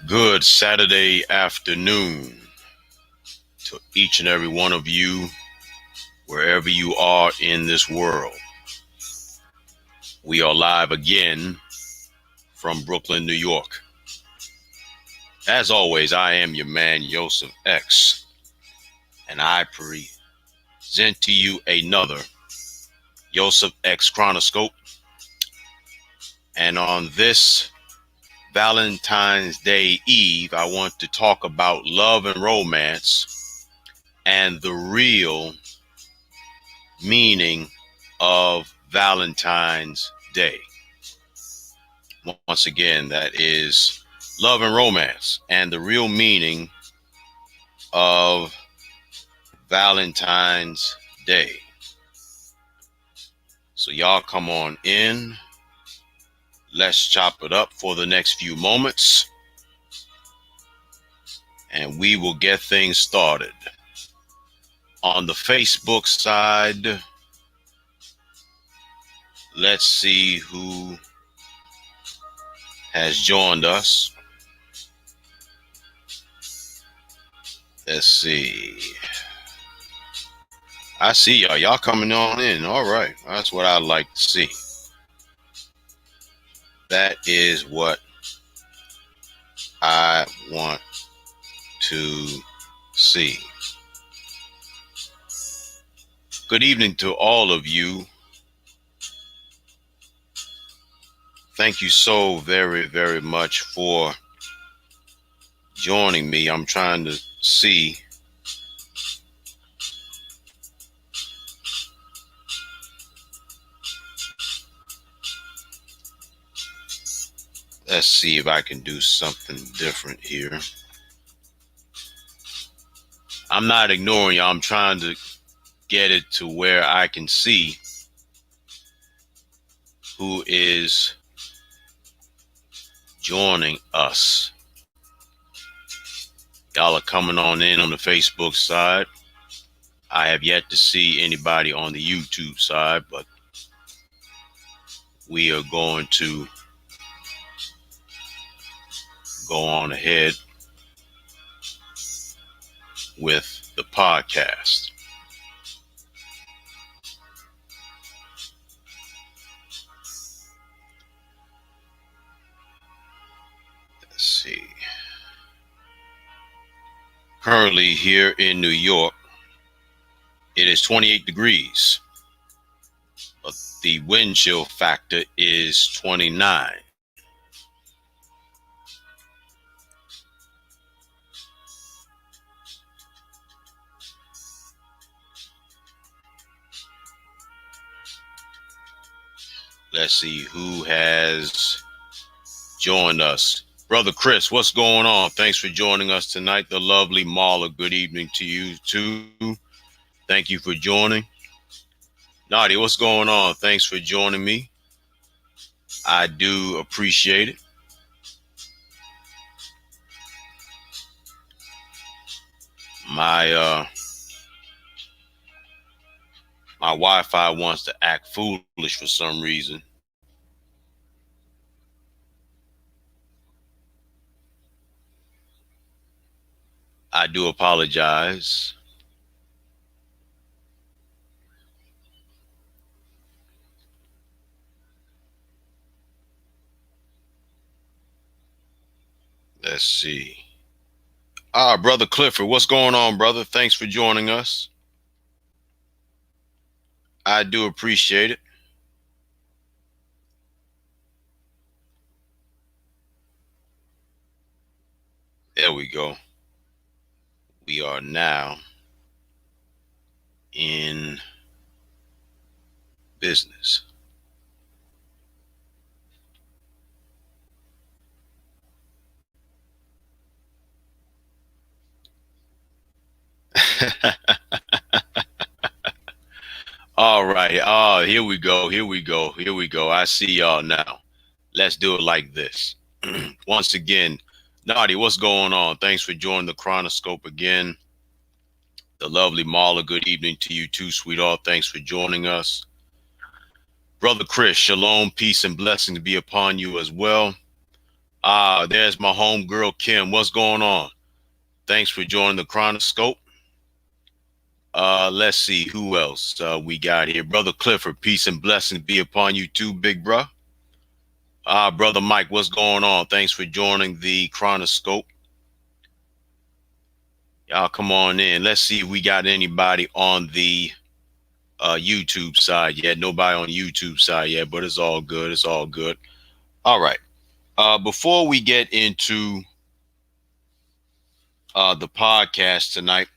Good Saturday afternoon to each and every one of you, wherever you are in this world. We are live again from Brooklyn, New York. As always, I am your man, Yosef X, and I present to you another Yosef X Chronoscope. And on this Valentine's Day Eve, I want to talk about love and romance and the real meaning of Valentine's Day. Once again, that is love and romance and the real meaning of Valentine's Day. So y'all come on in. Let's chop it up for the next few moments, and we will get things started. On the Facebook side, let's see who has joined us. Let's see. I see y'all. Y'all coming on in. All right. That's what I like to see. That is what I want to see. Good evening to all of you. Thank you so very, very much for joining me. I'm trying to see. Let's see if I can do something different here. I'm not ignoring you. I'm trying to get it to where I can see who is joining us. Y'all are coming on in on the Facebook side. I have yet to see anybody on the YouTube side, but we are going to go on ahead with the podcast. Let's see. Currently here in New York, it is 28 degrees, but the wind chill factor is 29. Let's see who has joined us. Brother Chris, what's going on? Thanks for joining us tonight. The lovely Marla, good evening to you too. Thank you for joining. Nadia, what's going on? Thanks for joining me. I do appreciate it. My Wi-Fi wants to act foolish for some reason. I do apologize. Let's see. Brother Clifford, what's going on, brother? Thanks for joining us. I do appreciate it. There we go. We are now in business. All right. Here we go. Here we go. Here we go. I see y'all now. Let's do it like this. Once again, Nadia, what's going on? Thanks for joining the Chronoscope again. The lovely Marla, good evening to you too, sweetheart. Thanks for joining us. Brother Chris, shalom, peace, and blessings be upon you as well. There's my homegirl Kim. What's going on? Thanks for joining the Chronoscope. Let's see who else we got here. Brother Clifford, peace and blessings be upon you too, big bruh. Brother Mike, what's going on? Thanks for joining the Chronoscope. Y'all come on in. Let's see if we got anybody on the YouTube side yet. Nobody on YouTube side yet, but it's all good. It's all good. All right. Before we get into the podcast tonight,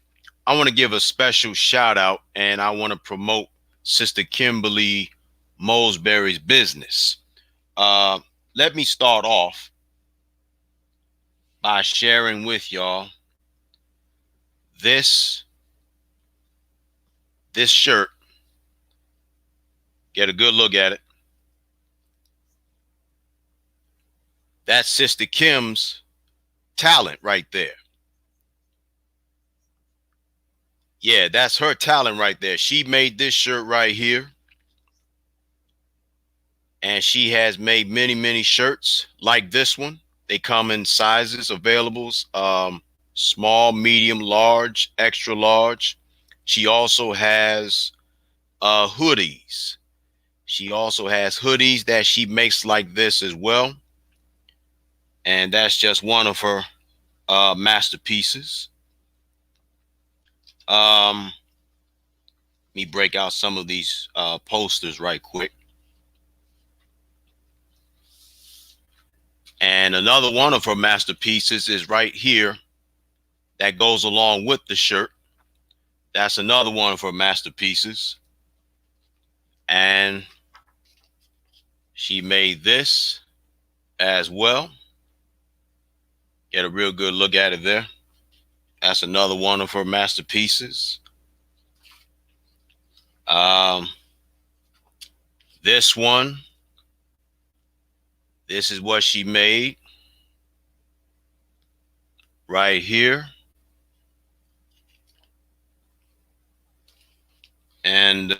I want to give a special shout out and I want to promote Sister Kimberly Mosberry's business. Let me start off by sharing with y'all this shirt. Get a good look at it. That's Sister Kim's talent right there. Yeah, that's her talent right there. She made this shirt right here. And she has made many, many shirts like this one. They come in sizes available, small, medium, large, extra large. She also has hoodies. She also has hoodies that she makes like this as well. And that's just one of her masterpieces. Let me break out some of these posters right quick. And another one of her masterpieces is right here that goes along with the shirt. That's another one of her masterpieces. And she made this as well. Get a real good look at it there. That's another one of her masterpieces. This one, this is what she made right here. And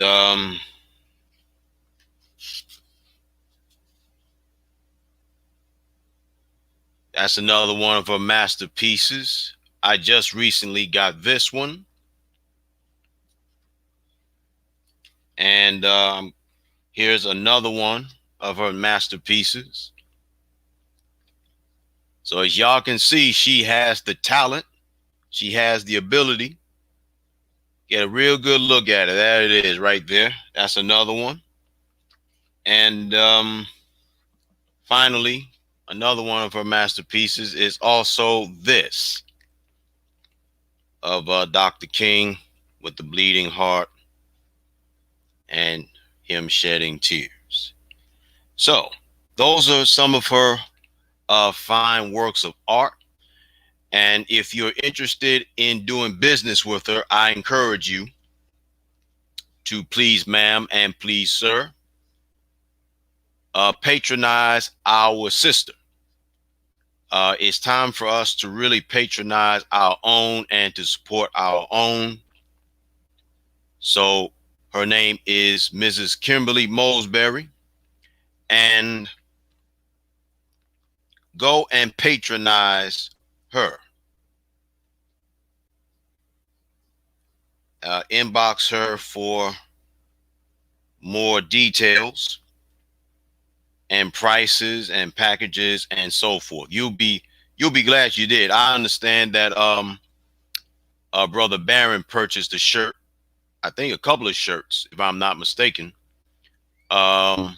that's another one of her masterpieces. I just recently got this one. And here's another one of her masterpieces. So as y'all can see, she has the talent. She has the ability. Get a real good look at it. There it is right there. That's another one. And finally, another one of her masterpieces is also this of Dr. King with the bleeding heart and him shedding tears. So those are some of her fine works of art. And if you're interested in doing business with her, I encourage you to please, ma'am, and please, sir, patronize our sister. It's time for us to really patronize our own and to support our own. So her name is Mrs. Kimberly Mosberry. And go and patronize her. Inbox her for more details and prices and packages and so forth. You'll be glad you did. I understand that Brother Barron purchased a shirt. I think a couple of shirts, if I'm not mistaken. Yeah,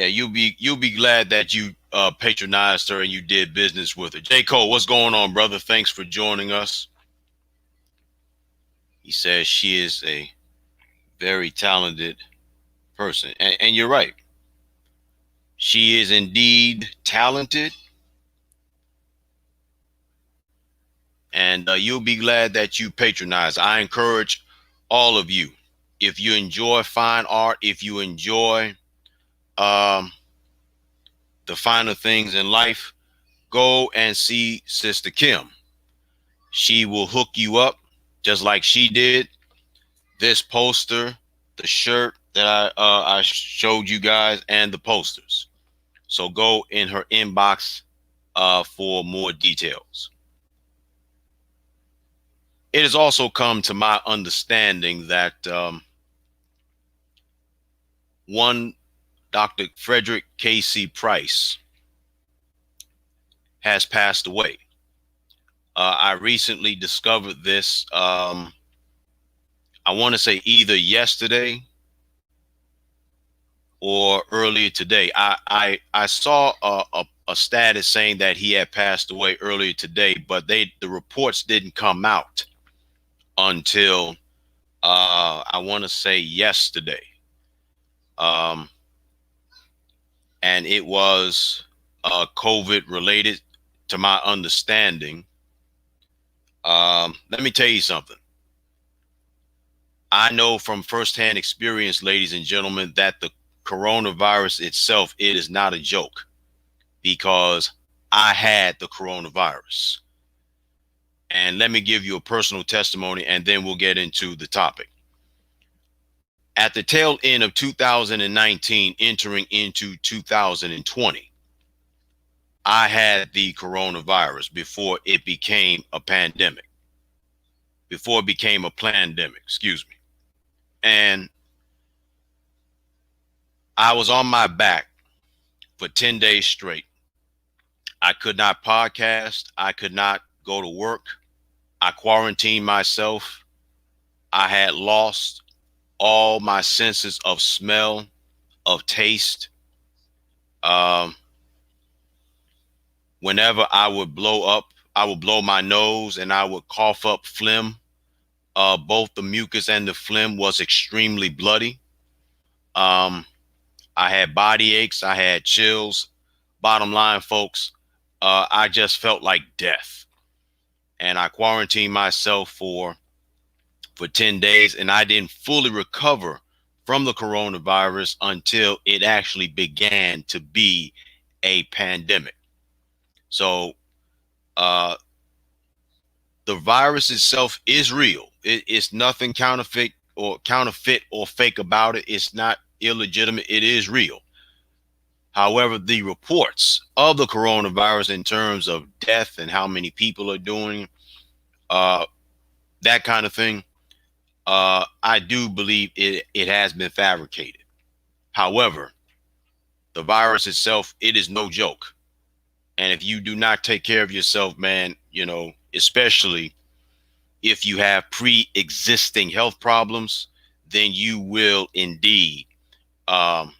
you'll be glad that you patronized her and you did business with her. J. Cole, what's going on, brother? Thanks for joining us. He says she is a very talented person. And you're right. She is indeed talented. And you'll be glad that you patronize. I encourage all of you, if you enjoy fine art, if you enjoy the finer things in life, go and see Sister Kim. She will hook you up just like she did. This poster, the shirt, that I showed you guys and the posters. So go in her inbox for more details. It has also come to my understanding that one Dr. Frederick K.C. Price has passed away. I recently discovered this. I want to say either yesterday or earlier today. I saw a status saying that he had passed away earlier today, but the reports didn't come out until I want to say yesterday. Um, and it was COVID related to my understanding. Let me tell you something. I know from firsthand experience, ladies and gentlemen, that the coronavirus itself, it is not a joke, because I had the coronavirus. And let me give you a personal testimony, and then we'll get into the topic. At the tail end of 2019, entering into 2020, I had the coronavirus before it became a pandemic, excuse me. And I was on my back for 10 days straight. I could not podcast. I could not go to work. I quarantined myself. I had lost all my senses of smell, of taste. Um, Whenever I would blow up, I would blow my nose and I would cough up phlegm. Both the mucus and the phlegm was extremely bloody. Um, I had body aches. I had chills. Bottom line, folks, I just felt like death. And I quarantined myself for 10 days, and I didn't fully recover from the coronavirus until it actually began to be a pandemic. So uh, the virus itself is real. It's nothing counterfeit or fake about it. It's not illegitimate. It is real. However, the reports of the coronavirus in terms of death and how many people are doing uh, that kind of thing, I do believe it has been fabricated. However, the virus itself, it is no joke. And if you do not take care of yourself, man, especially if you have pre-existing health problems, then you will indeed, um,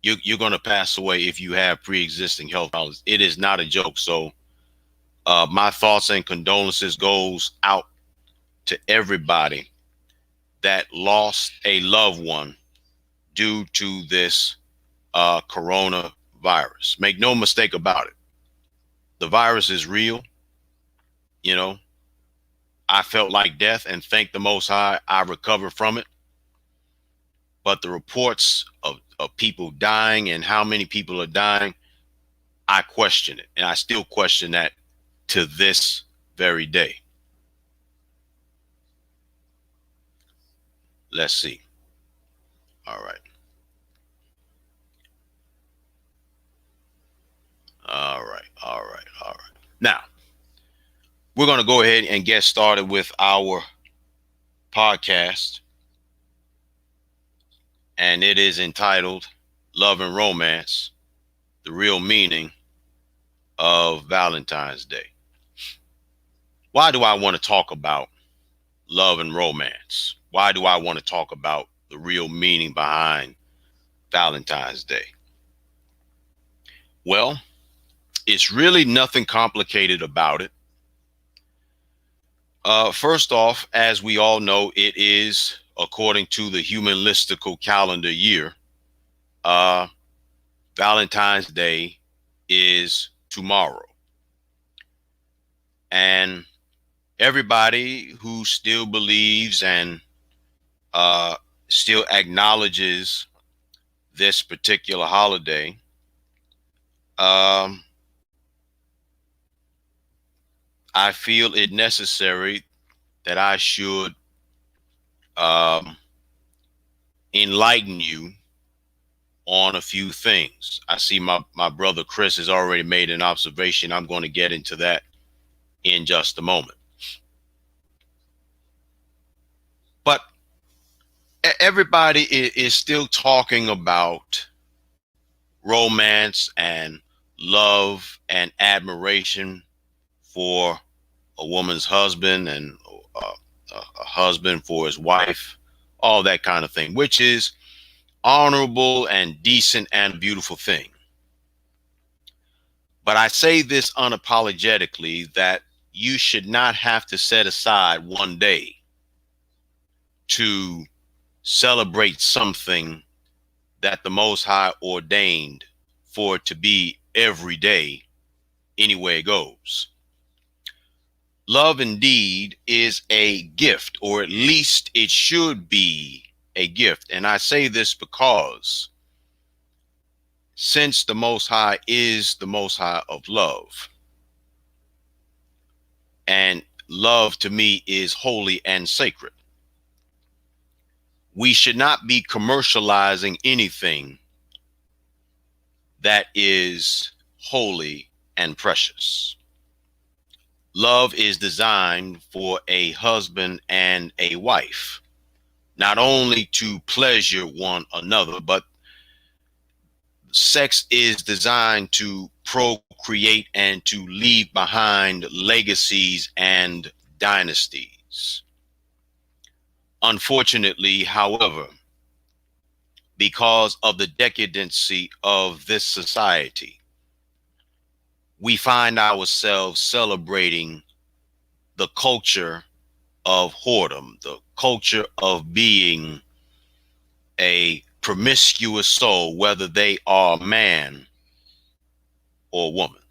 you're going to pass away if you have pre-existing health problems. It is not a joke. So my thoughts and condolences goes out to everybody that lost a loved one due to this coronavirus. Make no mistake about it. The virus is real. You know, I felt like death, and thank the Most High, I recovered from it. But the reports of people dying and how many people are dying, I question it. And I still question that to this very day. Let's see. All right. All right. All right. All right. Now, we're going to go ahead and get started with our podcast. And it is entitled Love and Romance, the Real Meaning of Valentine's Day. Why do I want to talk about love and romance? Why do I want to talk about the real meaning behind Valentine's Day? Well, it's really nothing complicated about it. First off, as we all know, it is, according to the human listicle calendar year, Valentine's Day is tomorrow. And everybody who still believes and still acknowledges this particular holiday, I feel it necessary that I should enlighten you on a few things. I see my brother Chris has already made an observation. I'm going to get into that in just a moment. But everybody is still talking about romance and love and admiration for a woman's husband and a husband for his wife, all that kind of thing, which is honorable and decent and a beautiful thing. But I say this unapologetically that you should not have to set aside one day to celebrate something that the Most High ordained for it to be every day, anywhere it goes. Love indeed is a gift, or at least it should be a gift. And I say this because since the Most High is the Most High of love, and love to me is holy and sacred, we should not be commercializing anything that is holy and precious. Love is designed for a husband and a wife, not only to pleasure one another, but sex is designed to procreate and to leave behind legacies and dynasties. Unfortunately, however, because of the decadency of this society, we find ourselves celebrating the culture of whoredom, the culture of being a promiscuous soul, whether they are man or woman.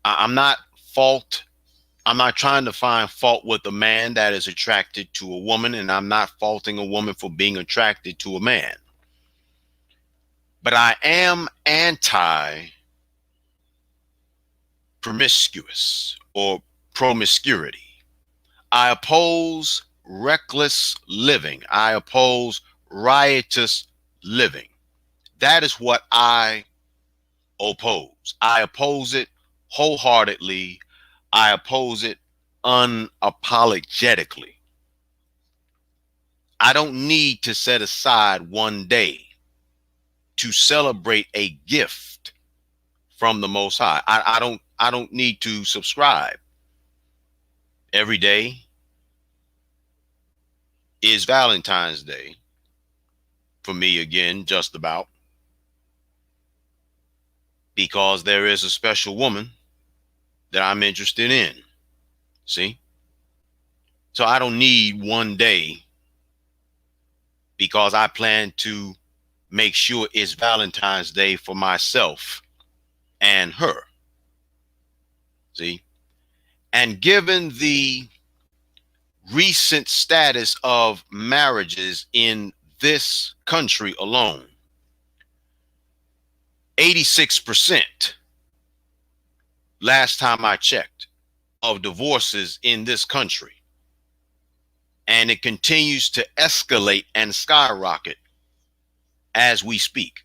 I'm not trying to find fault with a man that is attracted to a woman, and I'm not faulting a woman for being attracted to a man. But I am anti promiscuous or promiscuity. I oppose reckless living. I oppose riotous living. That is what I oppose. I oppose it wholeheartedly. I oppose it unapologetically. I don't need to set aside one day to celebrate a gift from the Most High. I don't need to subscribe. Every day is Valentine's Day for me again, just about, because there is a special woman that I'm interested in. See? So I don't need one day because I plan to make sure it's Valentine's Day for myself and her. See? And given the recent status of marriages in this country alone, 86%, last time I checked, of divorces in this country. And it continues to escalate and skyrocket as we speak.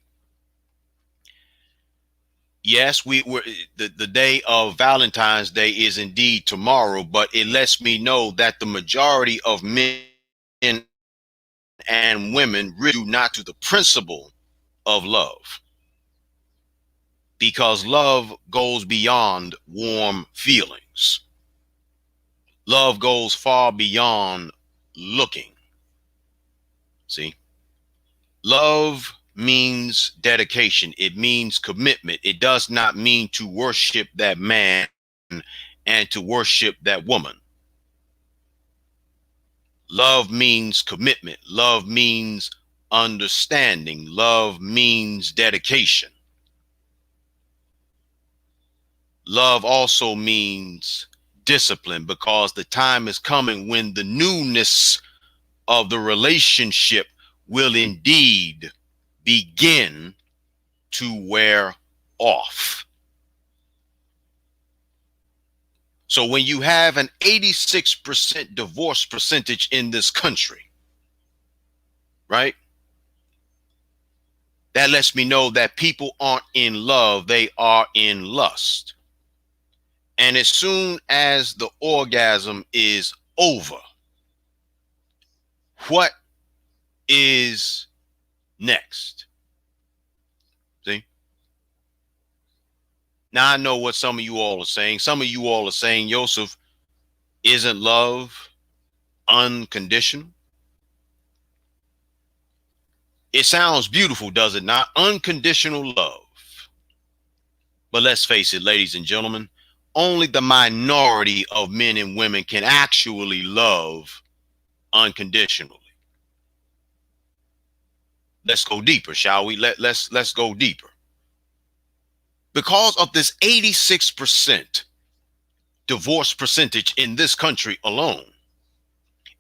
Yes, the day of Valentine's Day is indeed tomorrow, but it lets me know that the majority of men and women really do not do the principle of love, because love goes beyond warm feelings. Love goes far beyond looking. See, love means dedication. It means commitment. It does not mean to worship that man and to worship that woman. Love means commitment. Love means understanding. Love means dedication. Love also means discipline, because the time is coming when the newness of the relationship will indeed begin to wear off. So when you have an 86% divorce percentage in this country, right? That lets me know that people aren't in love, they are in lust. And as soon as the orgasm is over, what is next? See? Now I know what some of you all are saying. Some of you all are saying, Yosef, isn't love unconditional? It sounds beautiful, does it not? Unconditional love. But let's face it, ladies and gentlemen, only the minority of men and women can actually love unconditionally. Let's go deeper, shall we? Let's go deeper. Because of this 86% divorce percentage in this country alone,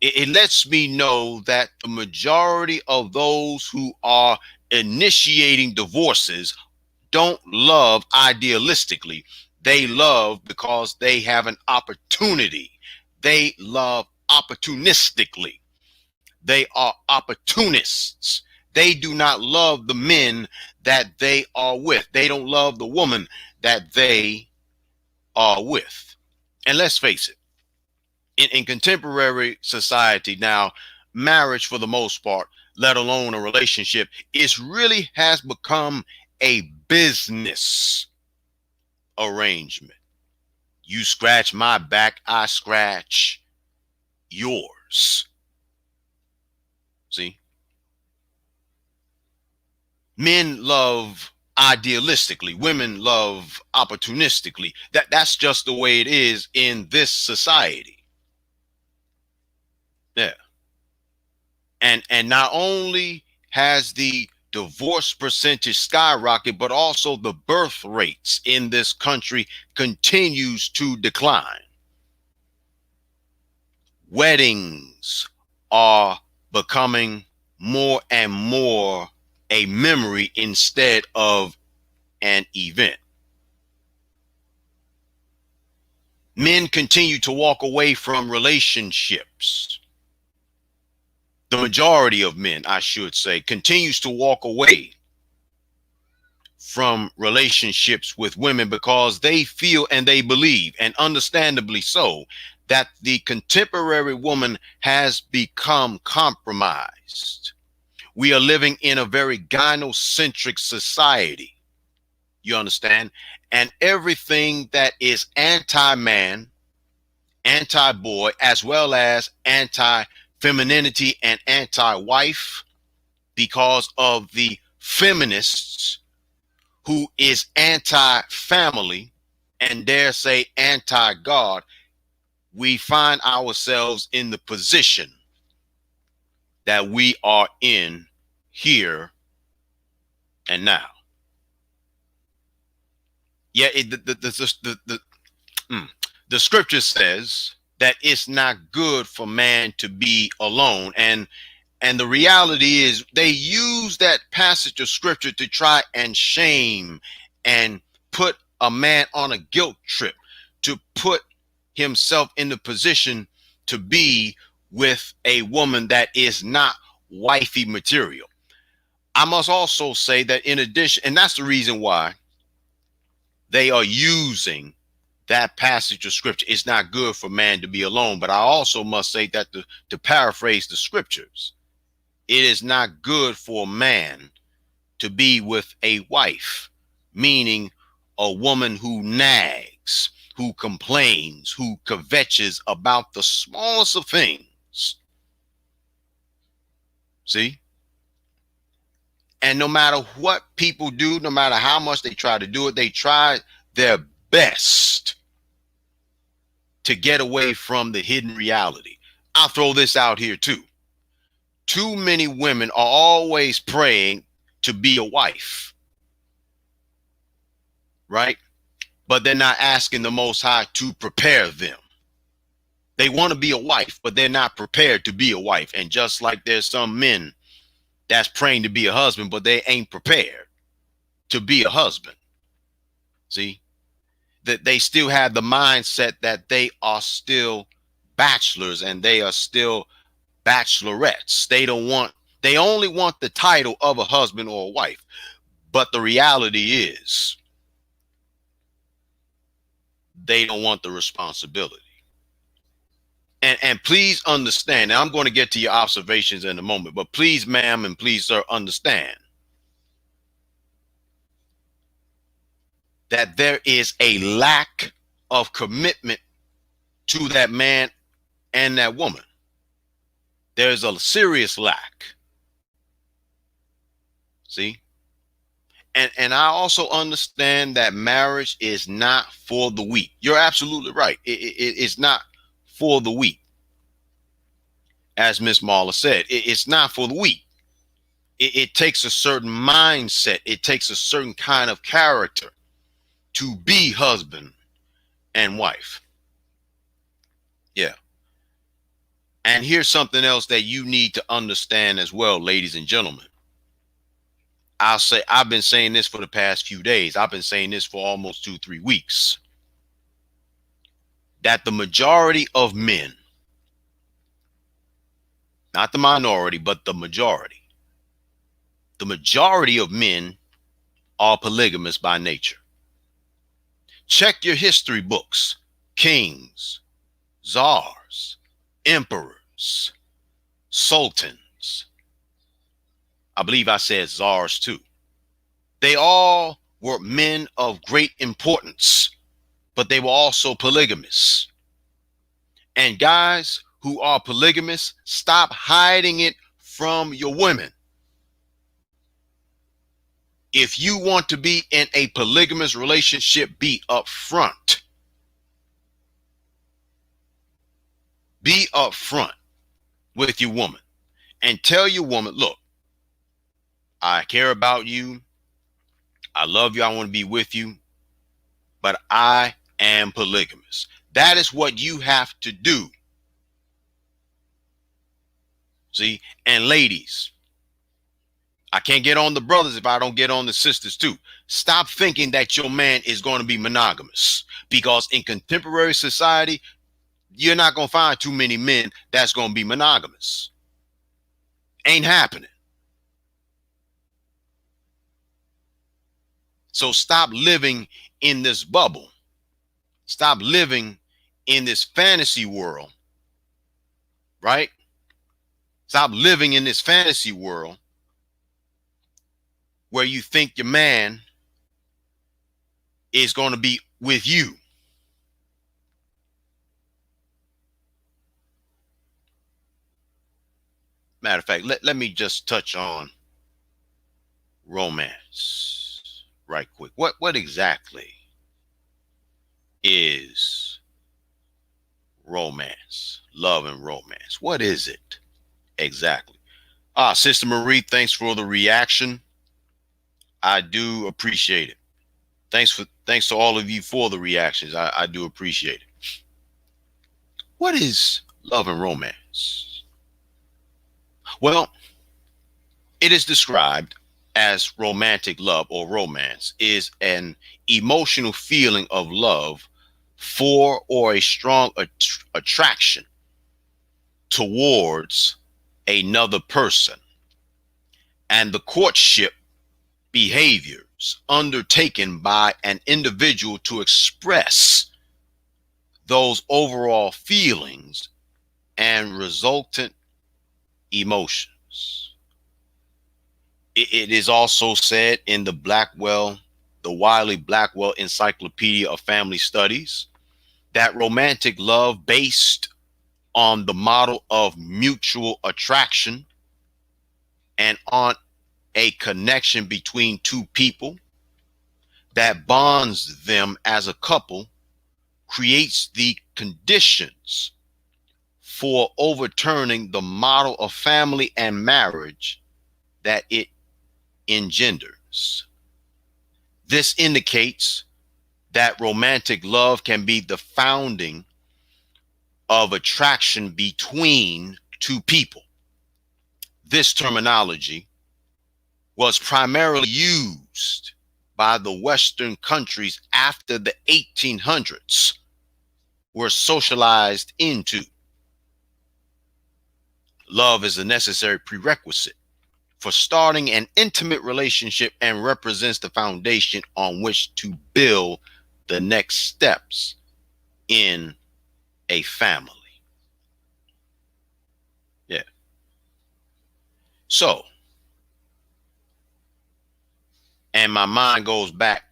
it lets me know that the majority of those who are initiating divorces don't love idealistically. They love because they have an opportunity. They love opportunistically. They are opportunists. They do not love the men that they are with. They don't love the woman that they are with. And let's face it, in contemporary society now, marriage for the most part, let alone a relationship, is really has become a business arrangement. You scratch my back, I scratch yours. See? Men love idealistically, women love opportunistically. That's just the way it is in this society. Yeah. And not only has the divorce percentage skyrocketed, but also the birth rates in this country continues to decline. Weddings are becoming more and more a memory instead of an event. Men continue to walk away from relationships. The majority of men, I should say, continues to walk away from relationships with women because they feel and they believe, and understandably so, that the contemporary woman has become compromised. We are living in a very gynocentric society. You understand? And everything that is anti-man, anti-boy, as well as anti-femininity and anti-wife, because of the feminists who is anti-family and dare say anti-God, we find ourselves in the position that we are in here and now. Yeah, the scripture says that it's not good for man to be alone. And the reality is they use that passage of scripture to try and shame and put a man on a guilt trip, to put himself in the position to be with a woman that is not wifey material. I must also say that in addition, and that's the reason why they are using that passage of scripture, it's not good for man to be alone. But I also must say that to paraphrase the scriptures, it is not good for a man to be with a wife, meaning a woman who nags, who complains, who kvetches about the smallest of things. See? And no matter what people do, no matter how much they try to do it, they try their best to get away from the hidden reality. I'll throw this out here too. Too many women are always praying to be a wife, right? But they're not asking the Most High to prepare them. They want to be a wife, but they're not prepared to be a wife. And just like there's some men that's praying to be a husband, but they ain't prepared to be a husband. See, that they still have the mindset that they are still bachelors and they are still bachelorettes. They don't want They only want the title of a husband or a wife. But the reality is, they don't want the responsibility. And please understand, and I'm going to get to your observations in a moment, but please, ma'am, and please, sir, understand that there is a lack of commitment to that man and that woman. There's a serious lack. See? And I also understand that marriage is not for the weak. You're absolutely right. It's not for the weak. As Miss Marla said, it's not for the weak. It takes a certain mindset. It takes a certain kind of character to be husband and wife. Yeah. And here's something else that you need to understand as well, ladies and gentlemen. I've been saying this for the past few days. I've been saying this for almost 2-3 weeks. That the majority of men, not the minority, but the majority of men are polygamous by nature. Check your history books. Kings, czars, emperors, sultans. I believe I said czars too. They all were men of great importance, but they were also polygamous. And guys who are polygamous, stop hiding it from your women. If you want to be in a polygamous relationship, be upfront. Be upfront with your woman and tell your woman, look, I care about you. I love you. I want to be with you, but I am polygamous. That is what you have to do. See, and ladies, I can't get on the brothers if I don't get on the sisters too. Stop thinking that your man is going to be monogamous, because in contemporary society, you're not going to find too many men that's going to be monogamous. Ain't happening. So stop living in this bubble. Stop living in this fantasy world, right? Stop living in this fantasy world where you think your man is going to be with you. Matter of fact, let me just touch on romance right quick. What exactly is romance? Love and romance. What is it exactly? Sister Marie, thanks for the reaction. I do appreciate it. Thanks to all of you for the reactions. I do appreciate it. What is love and romance? Well, it is described as romantic love, or romance is an emotional feeling of love for or a strong attraction towards another person, and the courtship behaviors undertaken by an individual to express those overall feelings and resultant emotions. It is also said in the Wiley Blackwell Encyclopedia of Family Studies, that romantic love based on the model of mutual attraction and on a connection between two people that bonds them as a couple creates the conditions for overturning the model of family and marriage that it engenders. This indicates that romantic love can be the founding of attraction between two people. This terminology was primarily used by the Western countries after the 1800s were socialized into. Love is a necessary prerequisite for starting an intimate relationship and represents the foundation on which to build the next steps in a family. Yeah. So, and my mind goes back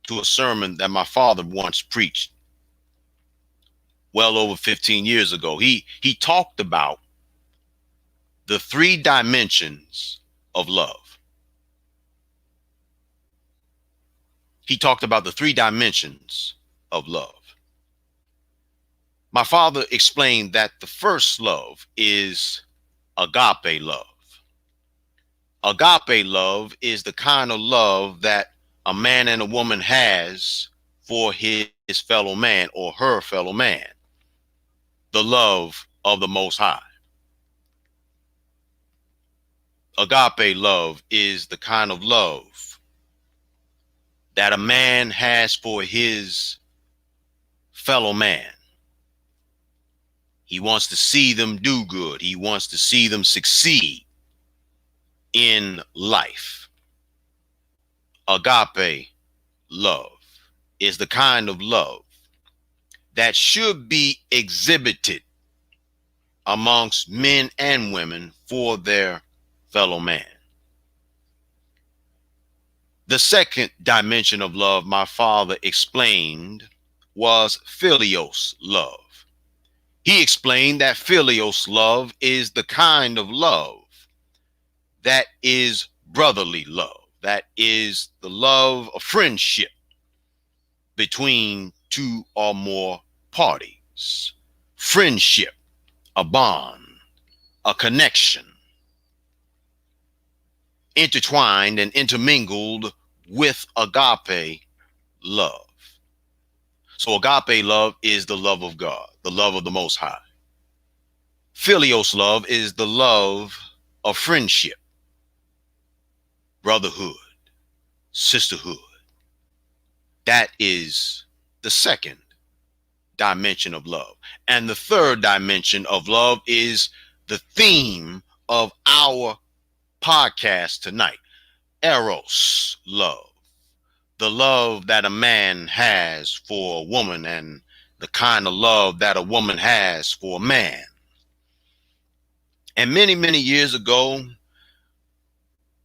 to a sermon that my father once preached well over 15 years ago. He talked about the three dimensions of love. He talked about the three dimensions of love. My father explained that the first love is agape love. Agape love is the kind of love that a man and a woman has for his fellow man or her fellow man. The love of the Most High. Agape love is the kind of love that a man has for his fellow man. He wants to see them do good. He wants to see them succeed in life. Agape love is the kind of love that should be exhibited amongst men and women for their fellow man. The second dimension of love my father explained was filios love. He explained that filios love is the kind of love that is brotherly love, that is the love of friendship between two or more parties. Friendship, a bond, a connection, intertwined and intermingled with agape love. So agape love is the love of God, the love of the Most High. Filios love is the love of friendship, brotherhood, sisterhood. That is the second dimension of love. And the third dimension of love is the theme of our podcast tonight. Eros love. The love that a man has for a woman and the kind of love that a woman has for a man. And many, many years ago,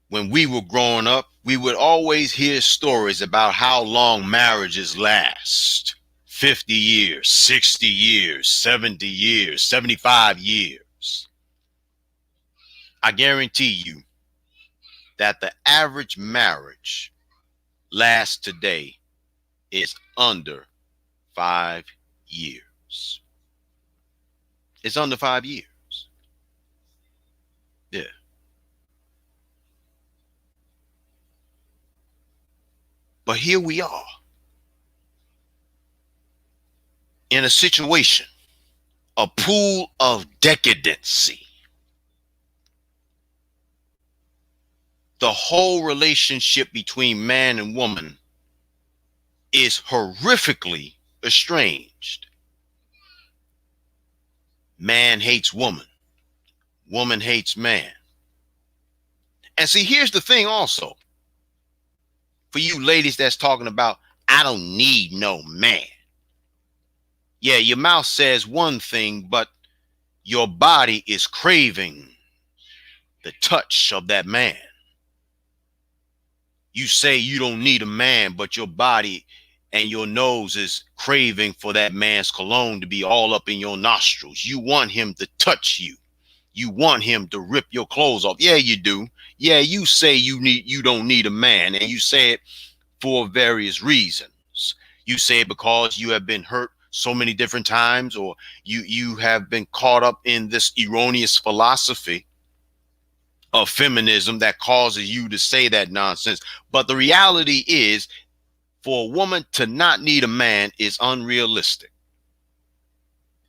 when we were growing up, we would always hear stories about how long marriages last. 50 years, 60 years, 70 years, 75 years. I guarantee you that the average marriage lasts today is under 5 years. It's under 5 years. Yeah. But here we are in a situation, a pool of decadency. The whole relationship between man and woman is horrifically estranged. Man hates woman. Woman hates man. And see, here's the thing also. For you ladies that's talking about, I don't need no man. Yeah, your mouth says one thing, but your body is craving the touch of that man. You say you don't need a man, but your body and your nose is craving for that man's cologne to be all up in your nostrils. You want him to touch you. You want him to rip your clothes off. Yeah, you do. Yeah, you say you don't need a man, and you say it for various reasons. You say it because you have been hurt so many different times, or you have been caught up in this erroneous philosophy of feminism that causes you to say that nonsense. But the reality is, for a woman to not need a man is unrealistic.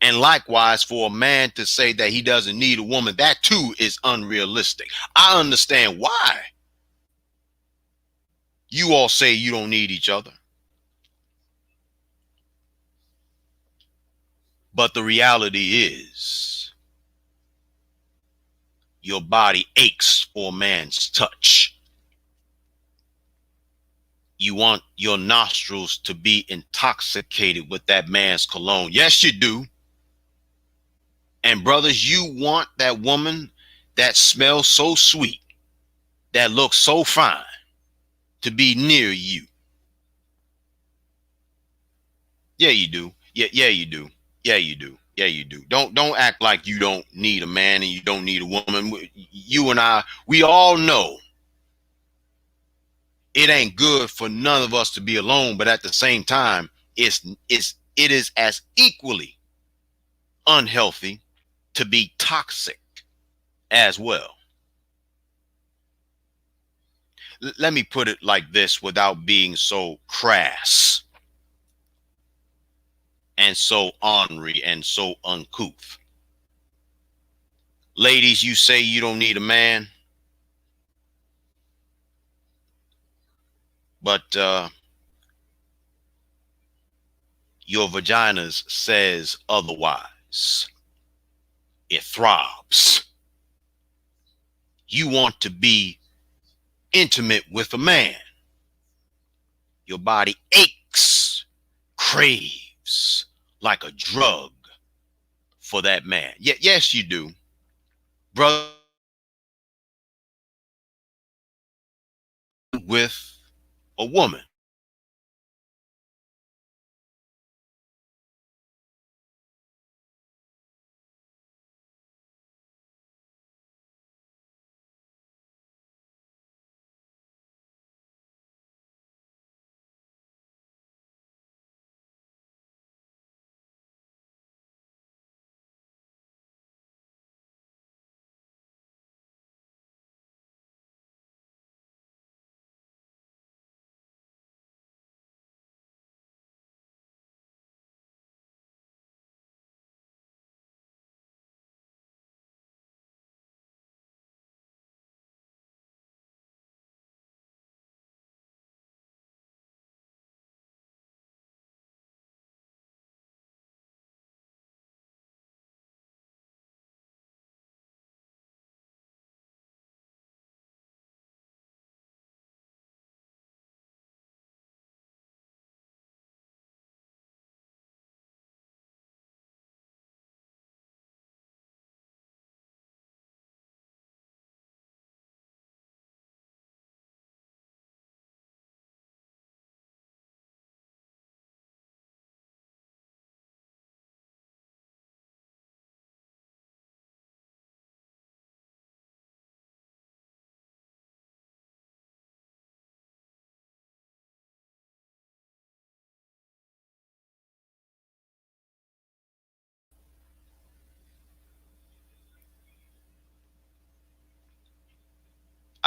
And likewise, for a man to say that he doesn't need a woman, that too is unrealistic. I understand why you all say you don't need each other. But the reality is, Your body aches for a man's touch. You want your nostrils to be intoxicated with that man's cologne. Yes, you do. And brothers, you want that woman that smells so sweet, that looks so fine, to be near you. Yeah, you do. Yeah, you do. Yeah, you do. Yeah, you do. Don't act like you don't need a man and you don't need a woman. You and I, we all know it ain't good for none of us to be alone, but at the same time, it is as equally unhealthy to be toxic as well. Let me put it like this without being so crass and so ornery and so uncouth. Ladies, you say you don't need a man, but your vaginas says otherwise. It throbs. You want to be intimate with a man. Your body aches, craves like a drug for that man. Yes, you do. Brother, with a woman.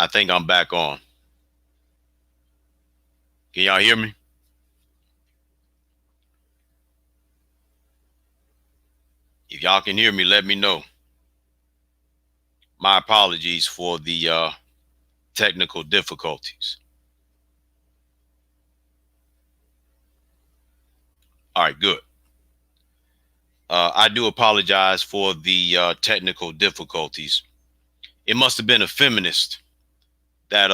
I think I'm back on. Can y'all hear me? If y'all can hear me, let me know. My apologies for the technical difficulties. All right, good. I do apologize for the technical difficulties. It must have been a feminist that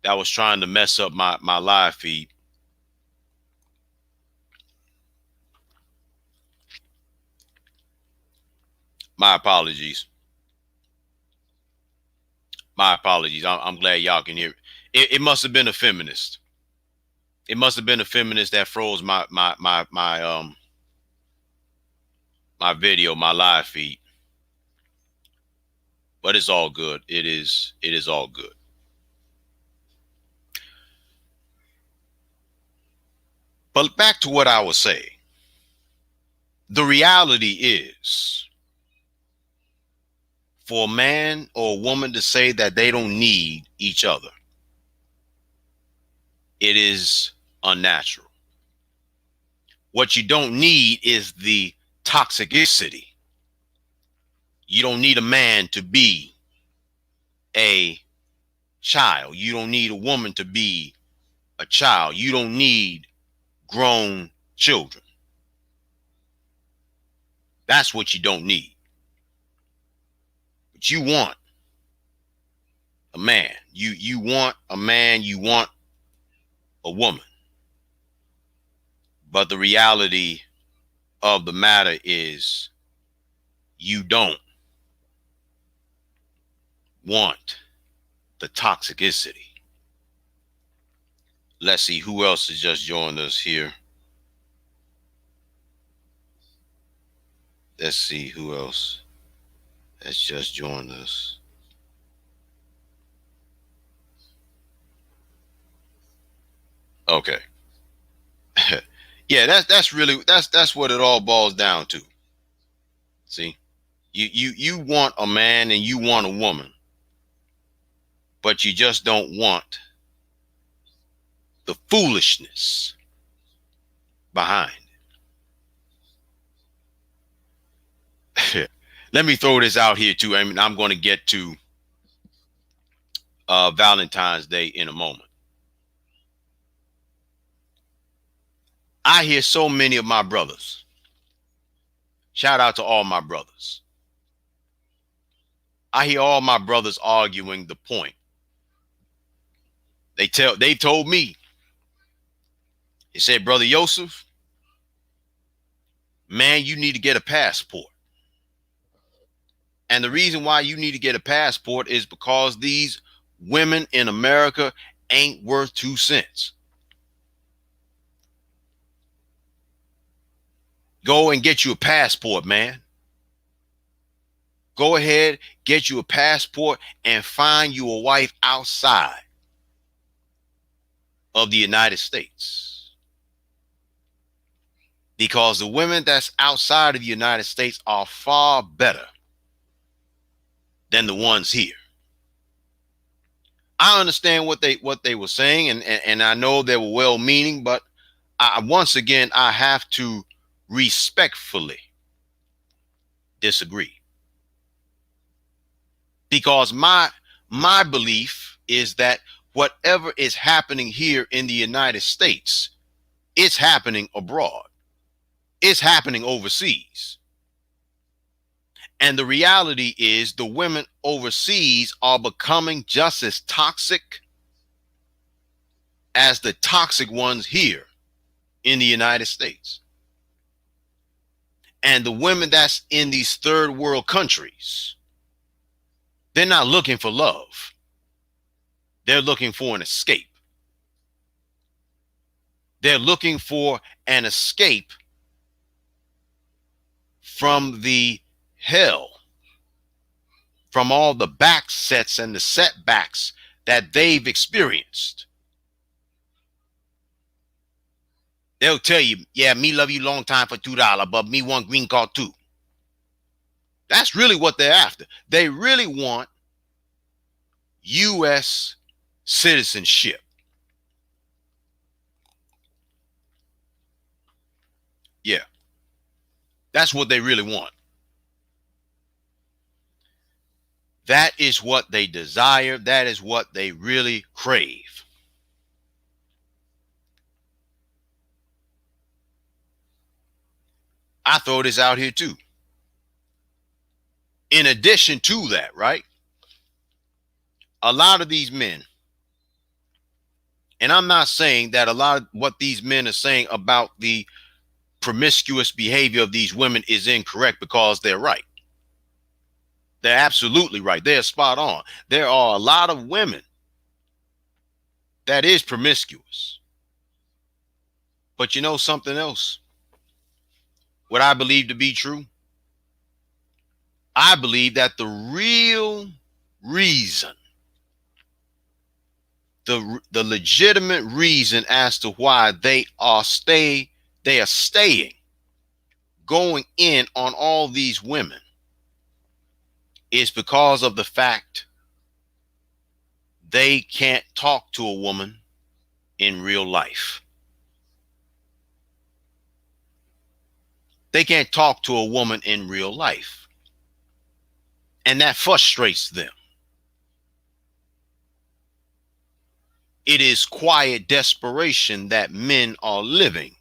that was trying to mess up my live feed. My apologies. My apologies. I'm glad y'all can hear it must have been a feminist. It must have been a feminist that froze my video, my live feed. But it's all good. It is all good. But back to what I was saying. The reality is, for a man or a woman to say that they don't need each other, it is unnatural. What you don't need is the toxicity. You don't need a man to be a child. You don't need a woman to be a child. You don't need grown children. That's what you don't need. But you want a man. You want a man, you want a woman. But the reality of the matter is you don't want the toxicity. Let's see who else has just joined us here. Let's see who else has just joined us. Okay. Yeah, that's really that's what it all boils down to. See, you want a man and you want a woman, but you just don't want the foolishness behind it. Let me throw this out here too. I mean, I'm going to get to Valentine's Day in a moment. I hear so many of my brothers. Shout out to all my brothers. I hear all my brothers arguing the point. They told me, they said, Brother Yosef, man, you need to get a passport. And the reason why you need to get a passport is because these women in America ain't worth 2 cents. Go and get you a passport, man. Go ahead, get you a passport and find you a wife outside of the United States. Because the women that's outside of the United States are far better than the ones here. I understand what they were saying, and I know they were well-meaning, but once again, I have to respectfully disagree. Because my belief is that whatever is happening here in the United States, it's happening abroad. It's happening overseas. And the reality is the women overseas are becoming just as toxic as the toxic ones here in the United States. And the women that's in these third world countries, they're not looking for love. They're looking for an escape. They're looking for an escape from the hell, from all the backsets and the setbacks that they've experienced. They'll tell you, yeah, me love you long time for $2, but me want green card too. That's really what they're after. They really want U.S. citizenship. Yeah, that's what they really want. That is what they desire. That is what they really crave. I throw this out here too. In addition to that, right? A lot of these men, and I'm not saying that a lot of what these men are saying about the promiscuous behavior of these women is incorrect, because they're right. They're absolutely right. They're spot on. There are a lot of women that is promiscuous. But you know something else? What I believe to be true? I believe that the real reason, the legitimate reason as to why they are staying, going in on all these women, is because of the fact they can't talk to a woman in real life. They can't talk to a woman in real life. And that frustrates them. It is quiet desperation that men are living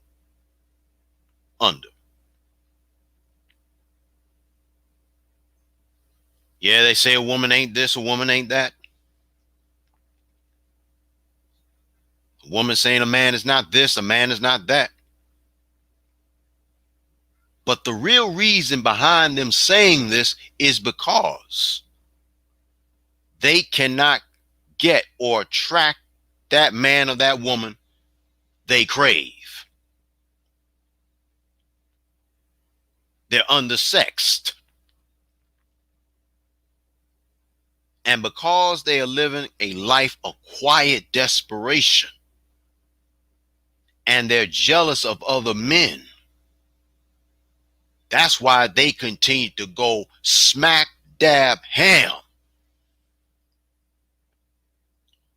under. Yeah, they say a woman ain't this, a woman ain't that. A woman saying a man is not this, a man is not that. But the real reason behind them saying this is because they cannot get or attract that man or that woman they crave. They're undersexed. And because they are living a life of quiet desperation and they're jealous of other men, that's why they continue to go smack dab ham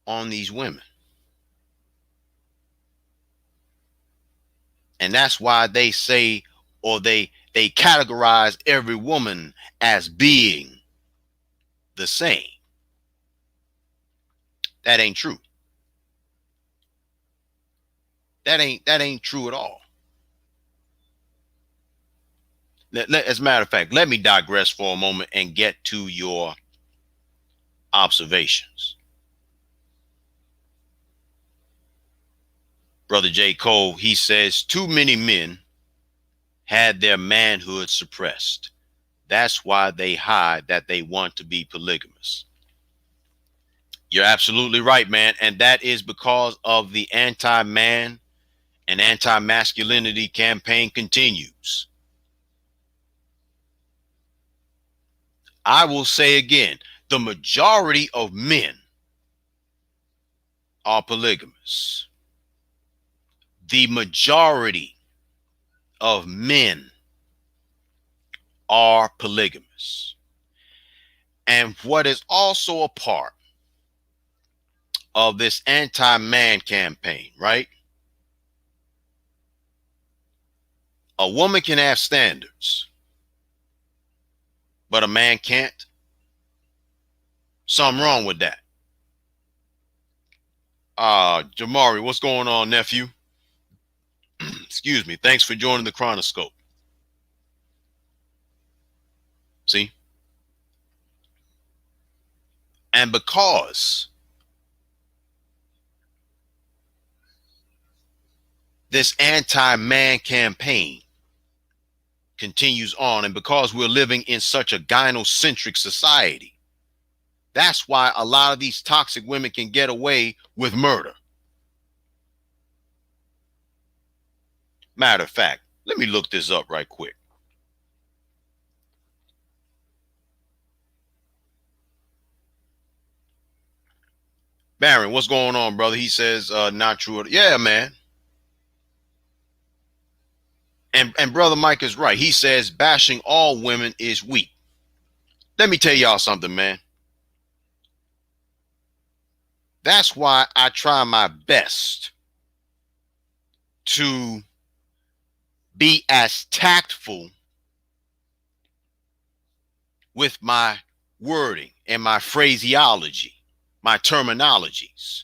on these women. And that's why they say, or they categorize every woman as being the same. That ain't true. That ain't true at all. As a matter of fact, let me digress for a moment and get to your observations. Brother J. Cole, he says, too many men had their manhood suppressed. That's why they hide that they want to be polygamous. You're absolutely right, man. And that is because of the anti-man and anti-masculinity campaign continues. I will say again, the majority of men are polygamous. The majority of men are polygamous. And what is also a part of this anti-man campaign, right? A woman can have standards, but a man can't. Something wrong with that. Jamari, what's going on, nephew? Excuse me. Thanks for joining the Chronoscope. See? And because this anti-man campaign continues on, and because we're living in such a gynocentric society, that's why a lot of these toxic women can get away with murder. Matter of fact, let me look this up right quick. Baron, what's going on, brother? He says, not true. Yeah, man. And brother Mike is right. He says bashing all women is weak. Let me tell y'all something, man. That's why I try my best to be as tactful with my wording and my phraseology, my terminologies.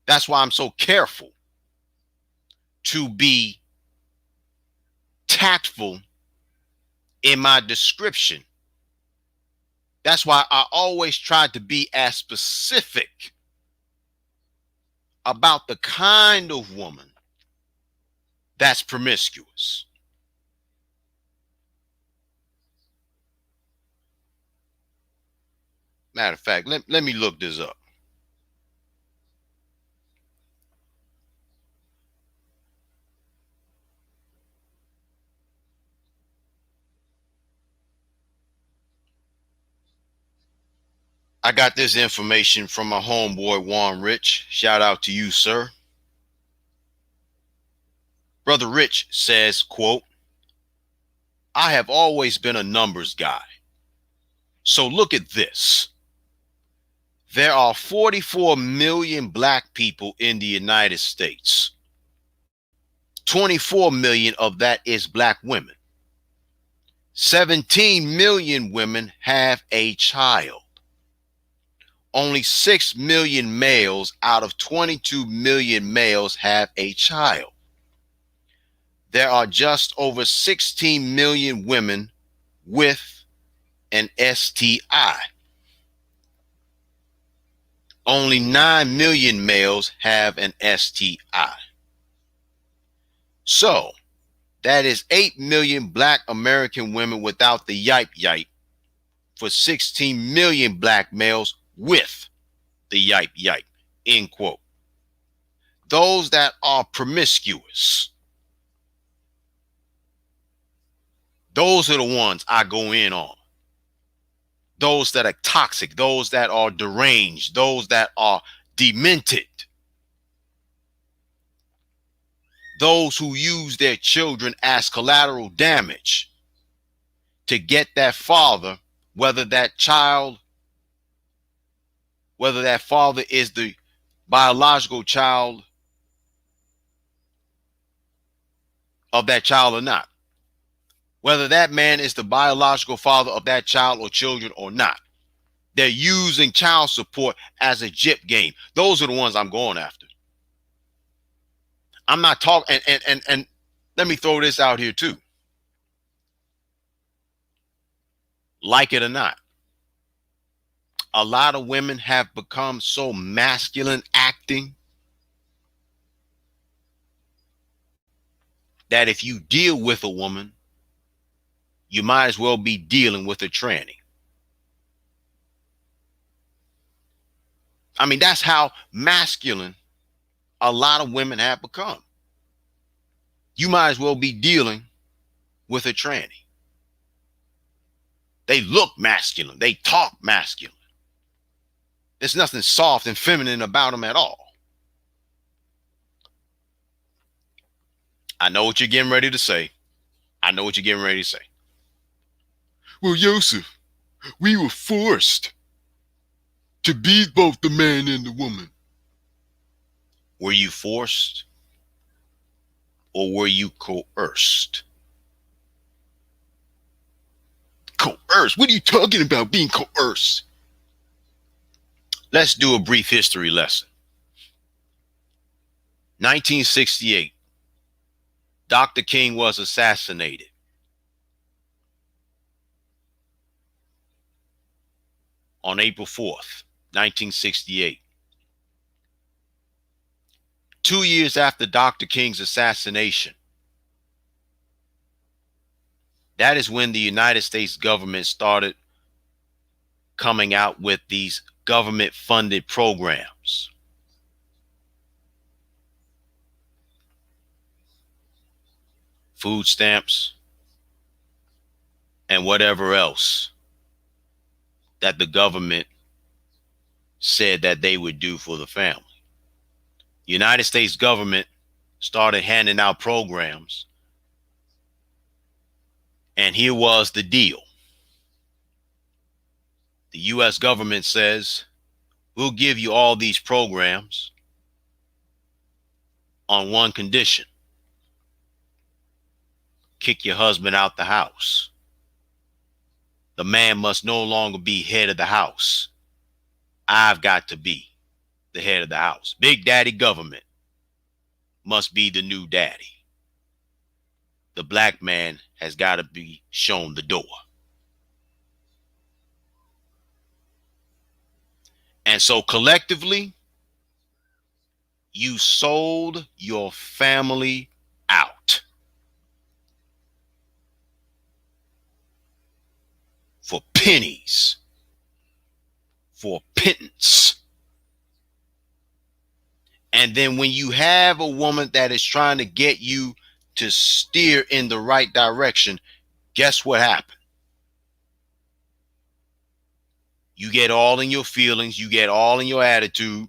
That's why I'm so careful to be tactful in my description. That's why I always try to be as specific about the kind of woman that's promiscuous. Matter of fact, let me look this up. I got this information from my homeboy, Juan Rich. Shout out to you, sir. Brother Rich says, quote, I have always been a numbers guy. So look at this. There are 44 million black people in the United States. 24 million of that is black women. 17 million women have a child. Only 6 million males out of 22 million males have a child. There are just over 16 million women with an STI. Only 9 million males have an STI. So that is 8 million black American women without the yipe yipe for 16 million black males with the yipe yipe, end quote. Those that are promiscuous, those are the ones I go in on. Those that are toxic, those that are deranged, those that are demented, those who use their children as collateral damage to get that father, whether that father is the biological child of that child or not, whether that man is the biological father of that child or children or not. They're using child support as a jip game. Those are the ones I'm going after. I'm not talking, and let me throw this out here too. Like it or not, a lot of women have become so masculine acting that if you deal with a woman, you might as well be dealing with a tranny. I mean, that's how masculine a lot of women have become. You might as well be dealing with a tranny. They look masculine. They talk masculine. There's nothing soft and feminine about them at all. I know what you're getting ready to say. Well, Yosef, we were forced to be both the man and the woman. Were you forced or were you coerced? Coerced? What are you talking about, being coerced? Let's do a brief history lesson. 1968, Dr. King was assassinated. On April 4th, 1968. 2 years after Dr. King's assassination, that is when the United States government started coming out with these government-funded programs. Food stamps and whatever else that the government said that they would do for the family. United States government started handing out programs, and here was the deal. The U.S. government says, we'll give you all these programs on one condition: kick your husband out the house. The man must no longer be head of the house. I've got to be the head of the house. Big Daddy government must be the new daddy. The black man has got to be shown the door. And so collectively, you sold your family out for pennies, for pittance. And then when you have a woman that is trying to get you to steer in the right direction, guess what happened? You get all in your feelings. You get all in your attitude.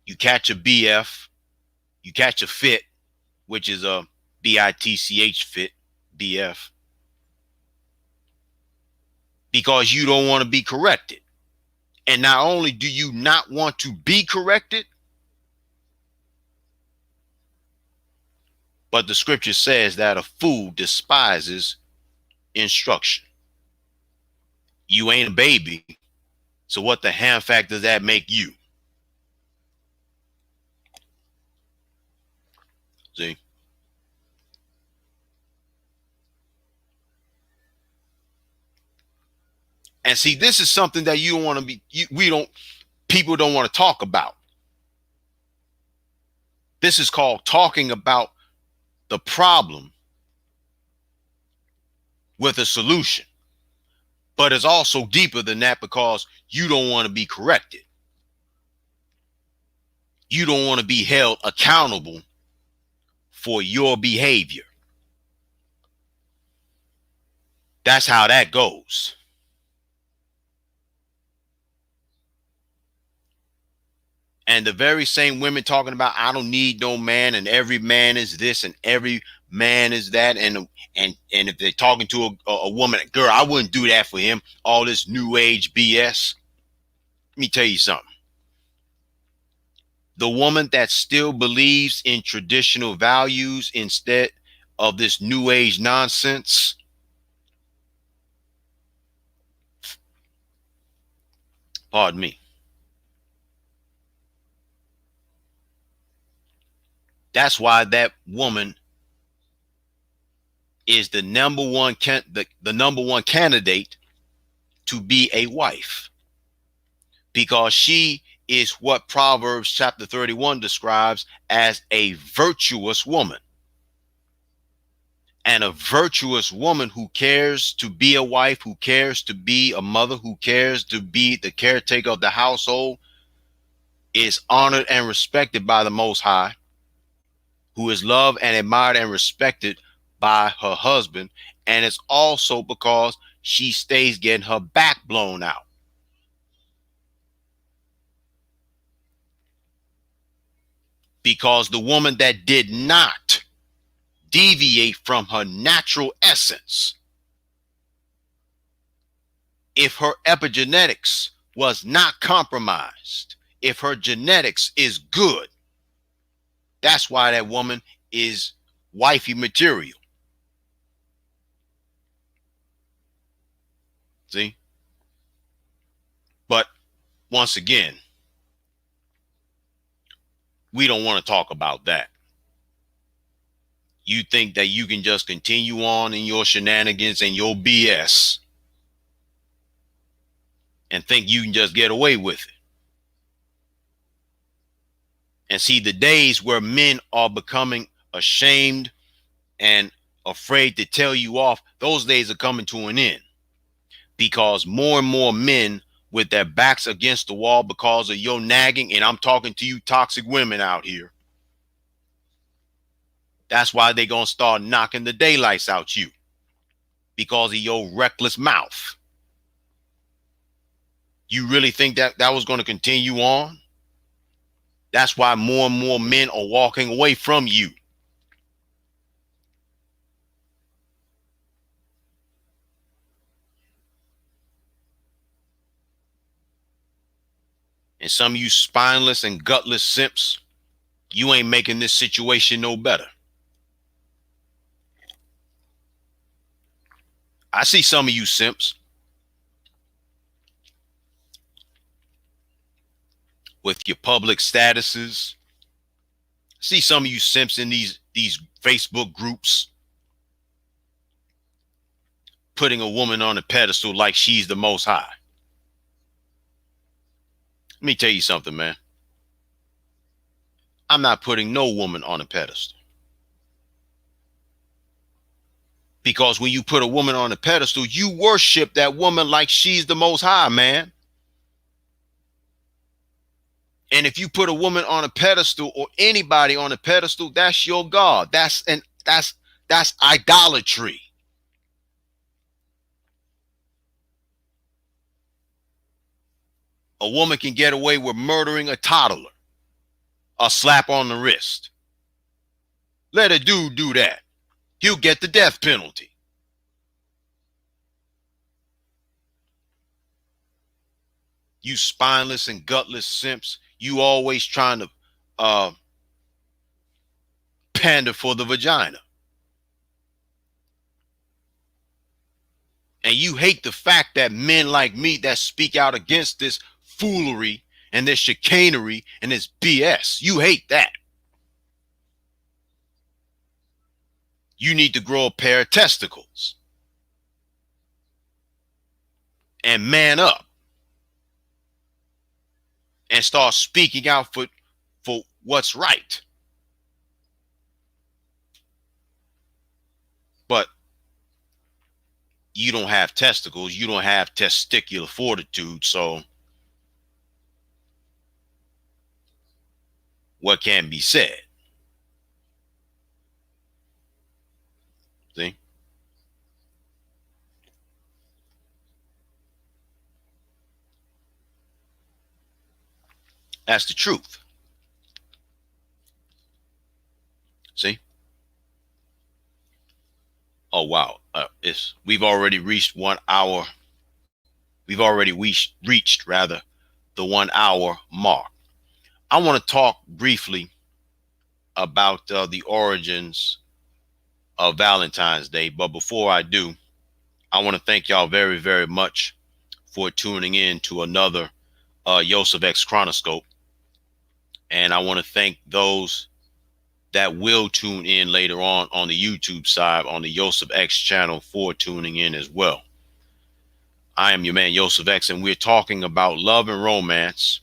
You catch a BF. You catch a fit, which is a BITCH fit, BF. Because you don't want to be corrected. And not only do you not want to be corrected, but the scripture says that a fool despises instruction. You ain't a baby, so what the ham fact does that make you? See? And see, this is something that you don't want to be, we don't, people don't want to talk about. This is called talking about the problem with a solution. But it's also deeper than that because you don't want to be corrected. You don't want to be held accountable for your behavior. That's how that goes. And the very same women talking about, I don't need no man, and every man is this and every man is that, and if they're talking to a woman, girl, I wouldn't do that for him, all this new age BS. Let me tell you something. The woman that still believes in traditional values instead of this new age nonsense, pardon me, that's why that woman is the number one the number one candidate to be a wife, because she is what Proverbs chapter 31 describes as a virtuous woman. And a virtuous woman who cares to be a wife, who cares to be a mother, who cares to be the caretaker of the household, is honored and respected by the Most High, who is loved and admired and respected by her husband. And it's also because she stays getting her back blown out. Because the woman that did not deviate from her natural essence, if her epigenetics was not compromised, if her genetics is good, that's why that woman is wifey material. See? But once again, we don't want to talk about that. You think that you can just continue on in your shenanigans and your BS and think you can just get away with it. And see, the days where men are becoming ashamed and afraid to tell you off, those days are coming to an end, because more and more men with their backs against the wall because of your nagging, and I'm talking to you toxic women out here, that's why they're going to start knocking the daylights out you, because of your reckless mouth. You really think that that was going to continue on? That's why more and more men are walking away from you. And some of you spineless and gutless simps, you ain't making this situation no better. I see some of you simps with your public statuses. I see some of you simps in these Facebook groups putting a woman on a pedestal like she's the Most High. Let me tell you something, man. I'm not putting no woman on a pedestal. Because when you put a woman on a pedestal, you worship that woman like she's the Most High, man. And if you put a woman on a pedestal or anybody on a pedestal, that's your God. That's idolatry. A woman can get away with murdering a toddler, a slap on the wrist. Let a dude do that. He'll get the death penalty. You spineless and gutless simps, you always trying to pander for the vagina. And you hate the fact that men like me that speak out against this foolery and this chicanery and this BS, you hate that. You need to grow a pair of testicles and man up and start speaking out for what's right. But you don't have testicles, you don't have testicular fortitude, so what can be said? See? That's the truth. See? Oh wow. We've already reached 1 hour. We've already reached rather the 1 hour mark. I want to talk briefly about the origins of Valentine's Day. But before I do, I want to thank y'all very, very much for tuning in to another Yosef X Chronoscope. And I want to thank those that will tune in later on the YouTube side, on the Yosef X channel, for tuning in as well. I am your man, Yosef X, and we're talking about love and romance.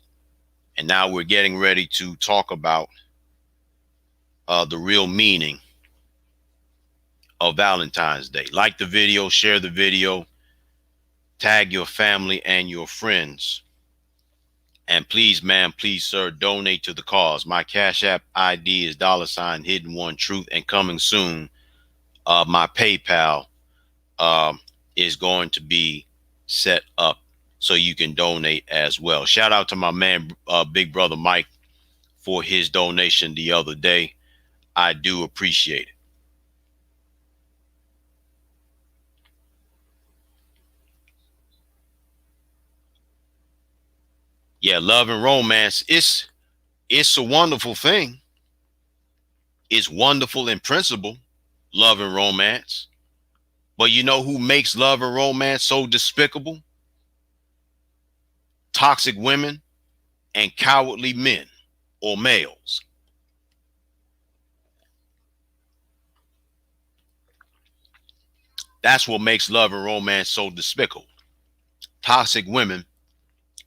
And now we're getting ready to talk about the real meaning of Valentine's Day. Like the video, share the video, tag your family and your friends. And please, ma'am, please, sir, donate to the cause. My Cash App ID is $Hidden One Truth, and coming soon, my PayPal is going to be set up so you can donate as well. Shout out to my man, Big Brother Mike, for his donation the other day. I do appreciate it. Yeah, love and romance, it's a wonderful thing. It's wonderful in principle, love and romance. But you know who makes love and romance so despicable? Toxic women and cowardly men or males. That's what makes love and romance so despicable. Toxic women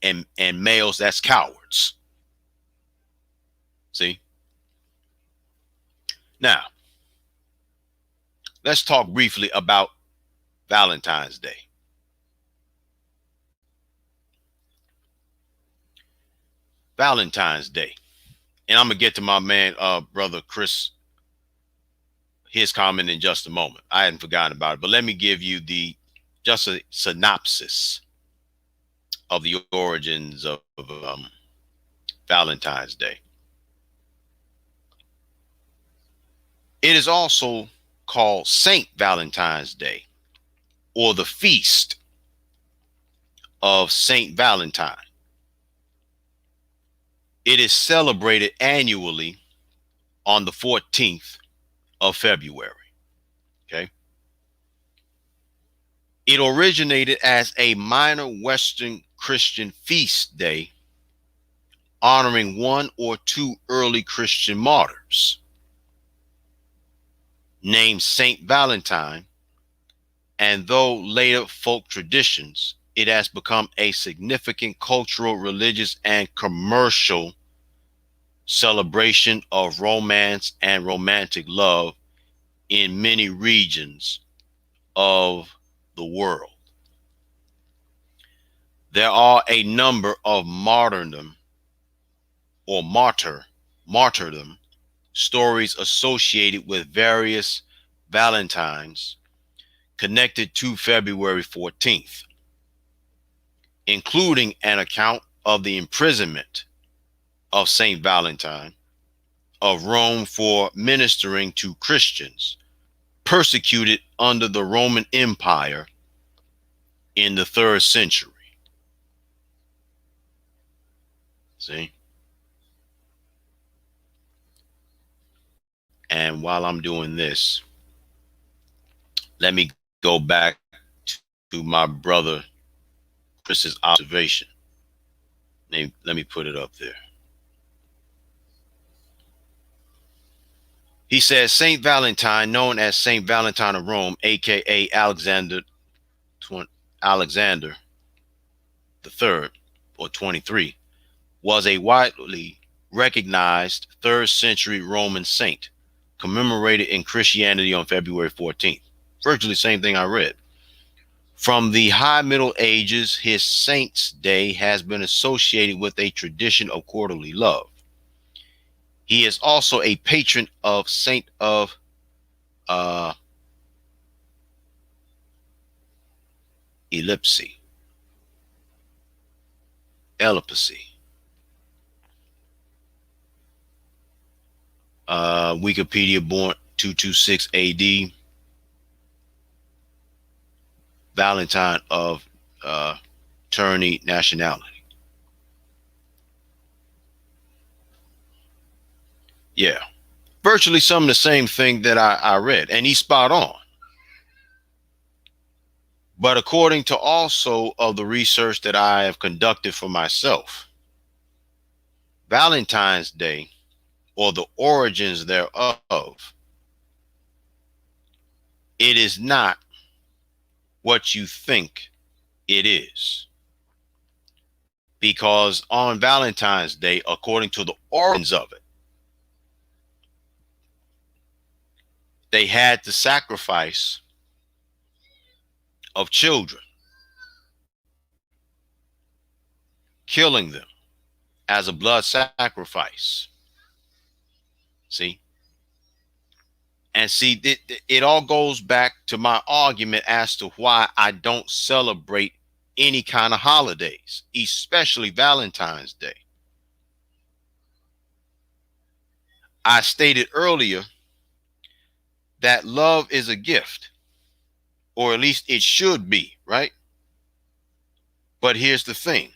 and males that's cowards. See? Now, let's talk briefly about Valentine's Day. Valentine's Day. And I'm going to get to my man, brother Chris, his comment in just a moment. I hadn't forgotten about it, but let me give you just a synopsis of the origins of Valentine's Day. It is also called Saint Valentine's Day, or the Feast of Saint Valentine. It is celebrated annually on the 14th of February. Okay. It originated as a minor Western Christian feast day honoring one or two early Christian martyrs named Saint Valentine, and though later folk traditions, it has become a significant cultural, religious, and commercial celebration of romance and romantic love in many regions of the world. There are a number of martyrdom stories associated with various Valentines connected to February 14th, including an account of the imprisonment of Saint Valentine of Rome for ministering to Christians persecuted under the Roman Empire in the 3rd century. See? And while I'm doing this, let me go back to my brother Chris's observation. Let me put it up there. He says Saint Valentine, known as Saint Valentine of Rome, aka Alexander the Third, or 23, was a widely recognized 3rd century Roman saint, commemorated in Christianity on February 14th. Virtually the same thing I read. From the high Middle Ages, his saint's day has been associated with a tradition of quarterly love. He is also a patron of Saint of Ellipse. Wikipedia, born 226 AD. Valentine of Tourney nationality. Yeah. Virtually some of the same thing that I read, and he's spot on. But according to also of the research that I have conducted for myself, Valentine's Day, or the origins thereof, it is not what you think it is. Because on Valentine's Day, according to the origins of it, they had the sacrifice of children, killing them as a blood sacrifice. See? And see, it all goes back to my argument as to why I don't celebrate any kind of holidays, especially Valentine's Day. I stated earlier that love is a gift, or at least it should be, right? But here's the thing.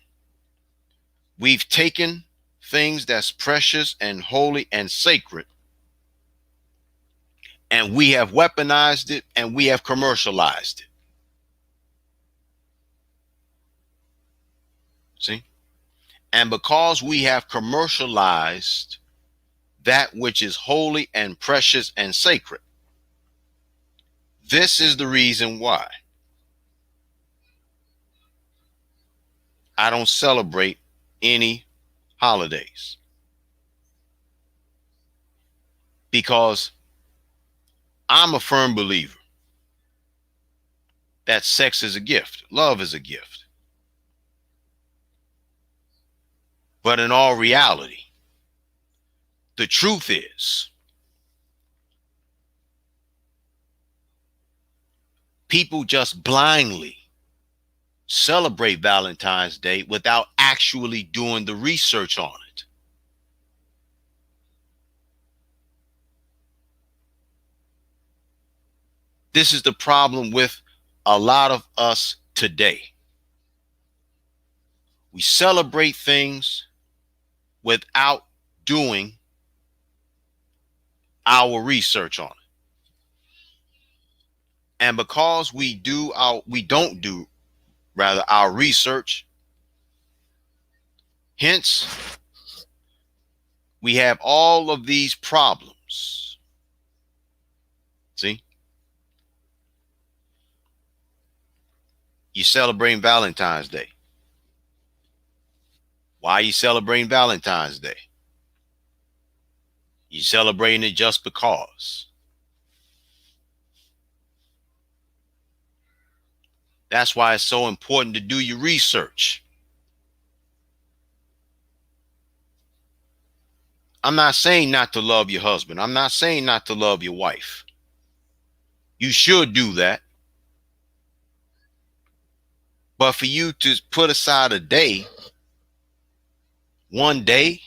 We've taken things that's precious and holy and sacred, and we have weaponized it and we have commercialized it. See? And because we have commercialized that which is holy and precious and sacred, this is the reason why I don't celebrate any holidays. Because I'm a firm believer that sex is a gift, love is a gift. But in all reality, the truth is, people just blindly celebrate Valentine's Day without actually doing the research on it. This is the problem with a lot of us today. We celebrate things without doing our research on it. And because we don't do our research, hence we have all of these problems. See? You're celebrating Valentine's Day. Why are you celebrating Valentine's Day? You're celebrating it just because. That's why it's so important to do your research. I'm not saying not to love your husband. I'm not saying not to love your wife. You should do that. But for you to put aside a day, one day,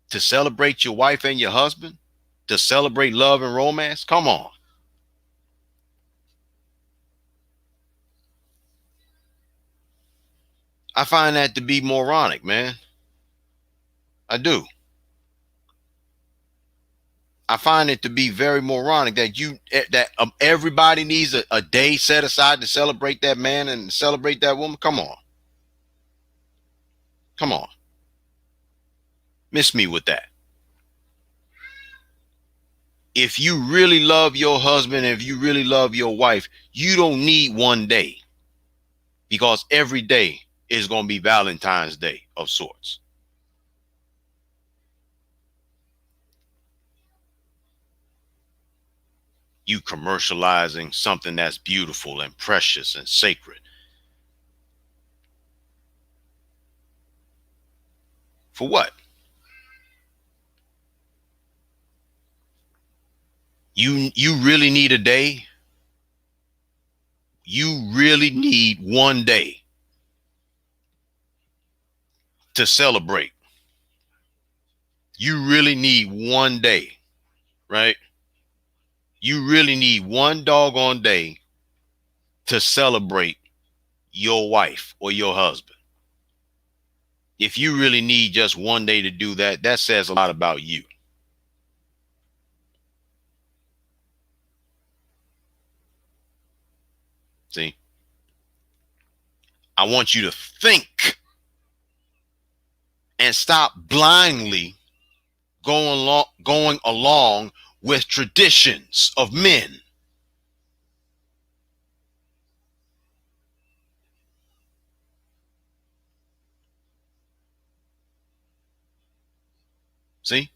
to celebrate your wife and your husband, to celebrate love and romance, come on. I find that to be moronic, man. I do. I find it to be very moronic that everybody needs a day set aside to celebrate that man and celebrate that woman. Come on. Come on. Miss me with that. If you really love your husband, if you really love your wife, you don't need one day, because every day is going to be Valentine's Day of sorts. You commercializing something that's beautiful and precious and sacred. For what? You really need a day? You really need one day to celebrate. You really need one day, right? You really need one doggone day to celebrate your wife or your husband. If you really need just one day to do that, that says a lot about you. See, I want you to think and stop blindly going along with traditions of men. See,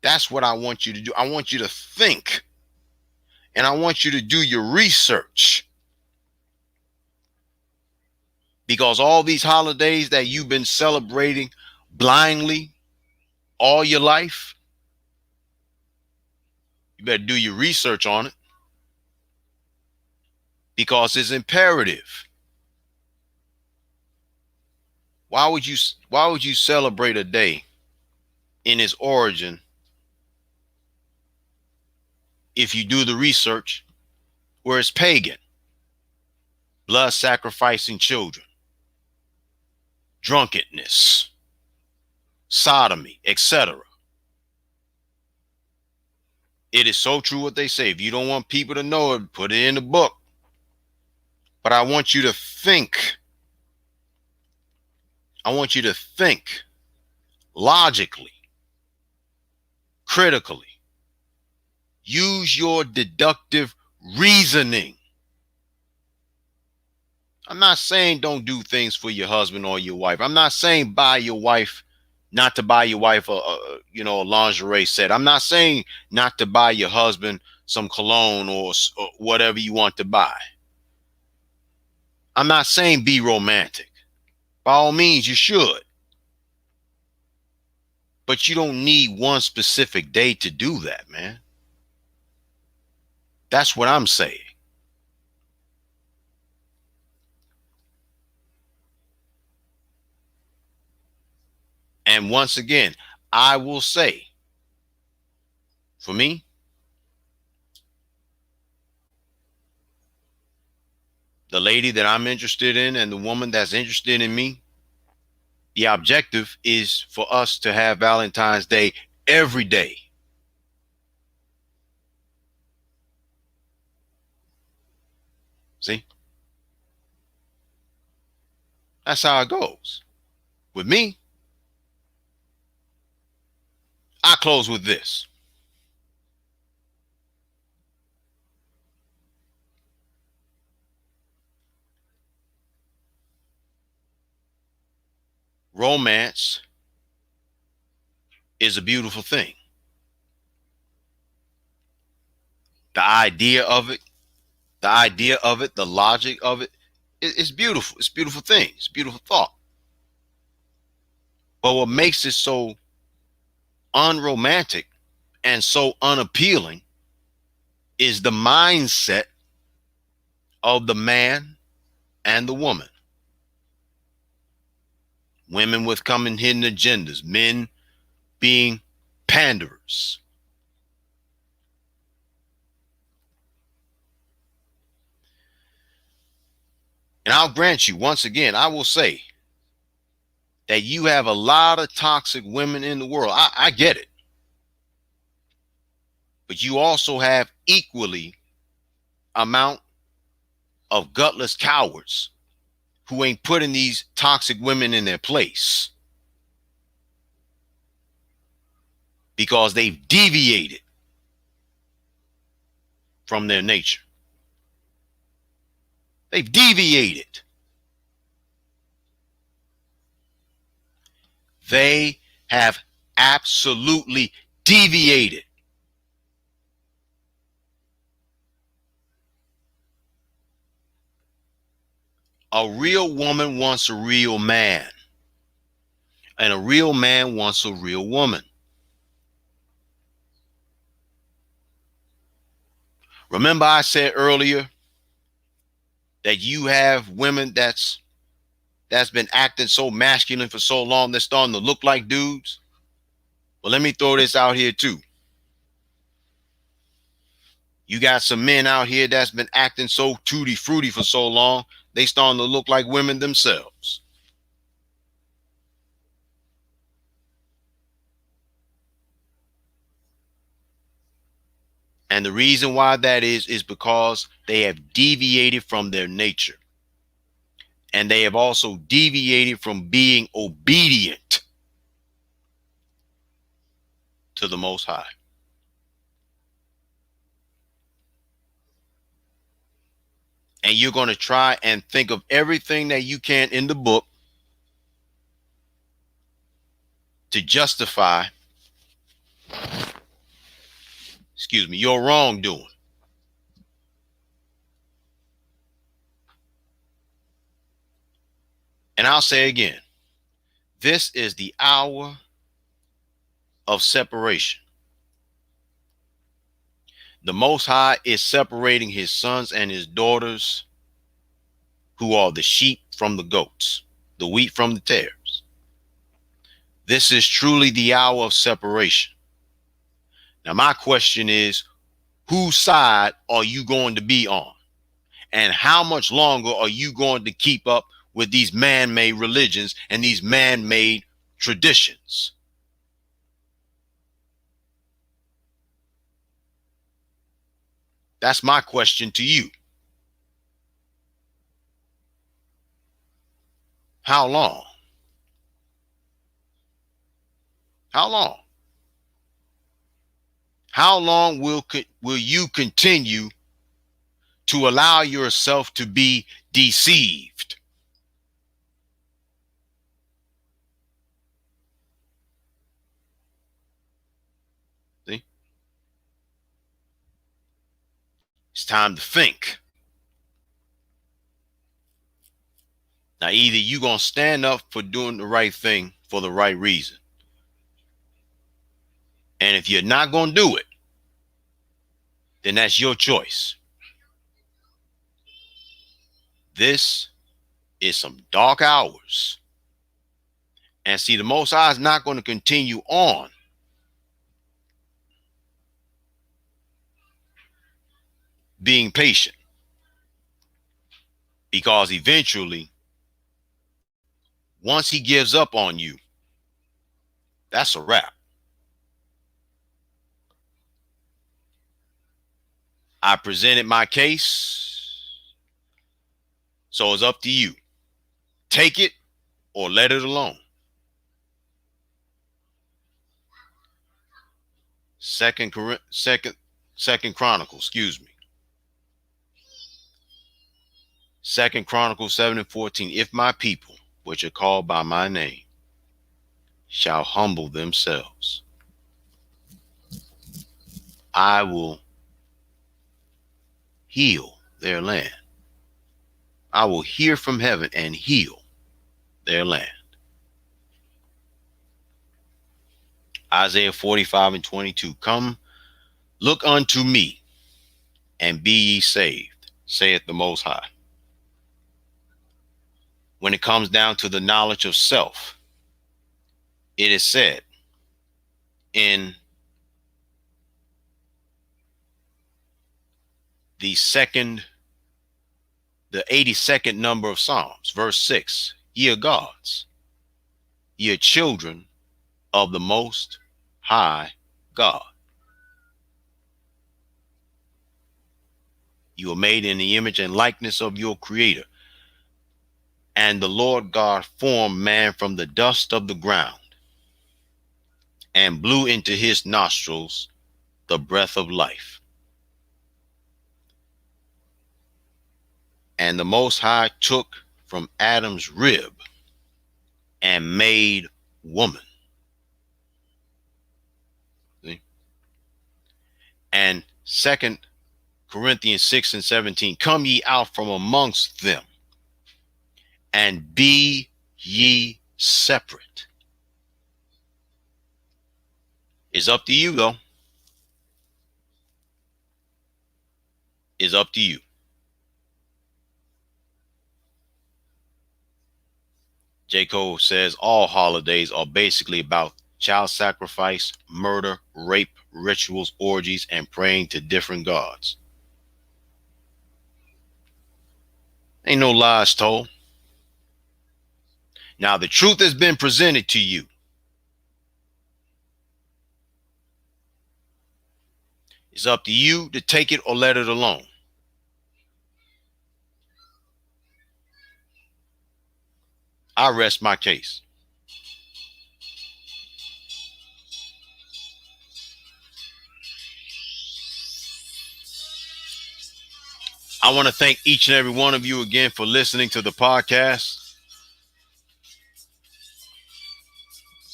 that's what I want you to do. I want you to think, and I want you to do your research, because all these holidays that you've been celebrating blindly all your life, you better do your research on it, because it's imperative. Why would you celebrate a day in its origin if you do the research where it's pagan, blood sacrificing children, drunkenness, sodomy, etc.? It is so true what they say. If you don't want people to know it, put it in the book. But I want you to think. I want you to think logically, critically. Use your deductive reasoning. I'm not saying don't do things for your husband or your wife. I'm not saying not to buy your wife a lingerie set. I'm not saying not to buy your husband some cologne or whatever you want to buy. I'm not saying be romantic. By all means, you should. But you don't need one specific day to do that, man. That's what I'm saying. And once again, I will say, for me, the lady that I'm interested in and the woman that's interested in me, the objective is for us to have Valentine's Day every day. See? That's how it goes. With me, I close with this. Romance is a beautiful thing. The idea of it, the logic of it, it's beautiful. It's a beautiful thing. It's a beautiful thought. But what makes it so unromantic and so unappealing is the mindset of the man and the woman. Women with coming hidden agendas, men being panderers. And I'll grant you, once again, I will say that you have a lot of toxic women in the world. I get it. But you also have equally amount of gutless cowards who ain't putting these toxic women in their place because they've deviated from their nature. They've deviated. They have absolutely deviated. A real woman wants a real man, and a real man wants a real woman. Remember I said earlier that you have women that's been acting so masculine for so long they're starting to look like dudes? Well, let me throw this out here too. You got some men out here that's been acting so tutti fruity for so long, they starting to look like women themselves. And the reason why that is because they have deviated from their nature. And they have also deviated from being obedient to the Most High. And you're going to try and think of everything that you can in the book to justify, your wrongdoing. And I'll say again, this is the hour of separation. The Most High is separating his sons and his daughters, who are the sheep from the goats, the wheat from the tares. This is truly the hour of separation. Now, my question is, whose side are you going to be on? And how much longer are you going to keep up with these man-made religions and these man-made traditions? That's my question to you. How long? How long? How long will you continue to allow yourself to be deceived? See? It's time to think. Now, either you're going to stand up for doing the right thing for the right reason. And if you're not going to do it, then that's your choice. This is some dark hours. And see, the Most High is not going to continue on being patient, because eventually, once he gives up on you, that's a wrap. I presented my case, so it's up to you. Take it or let it alone. Second Chronicles, excuse me. Second Chronicles 7:14. If my people, which are called by my name, shall humble themselves, I will heal their land. I will hear from heaven and heal their land. Isaiah 45:22. Come, look unto me, and be ye saved, saith the Most High. When it comes down to the knowledge of self, it is said in the 82nd number of Psalms, verse 6, ye are gods, ye are children of the Most High God. You are made in the image and likeness of your Creator. And the Lord God formed man from the dust of the ground and blew into his nostrils the breath of life. And the Most High took from Adam's rib and made woman. See? And 2 Corinthians 6 and 17, come ye out from amongst them and be ye separate. It's up to you, though. It's up to you. J. Cole says all holidays are basically about child sacrifice, murder, rape, rituals, orgies, and praying to different gods. Ain't no lies told. Now the truth has been presented to you. It's up to you to take it or let it alone. I rest my case. I want to thank each and every one of you again for listening to the podcast.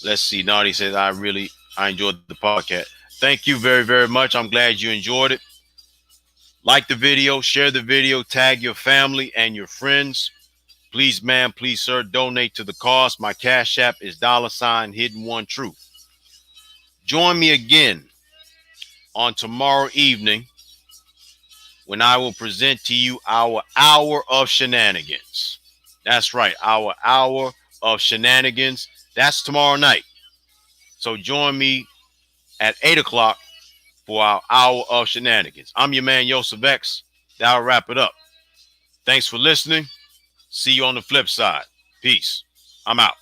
Let's see. Naughty says, I enjoyed the podcast. Thank you very, very much. I'm glad you enjoyed it. Like the video, share the video, tag your family and your friends. Please, ma'am, please, sir, donate to the cause. My Cash App is $Hidden One Truth. Join me again on tomorrow evening when I will present to you our hour of shenanigans. That's right, our hour of shenanigans. That's tomorrow night. So join me at 8 o'clock for our hour of shenanigans. I'm your man, Yosef X. That'll wrap it up. Thanks for listening. See you on the flip side. Peace. I'm out.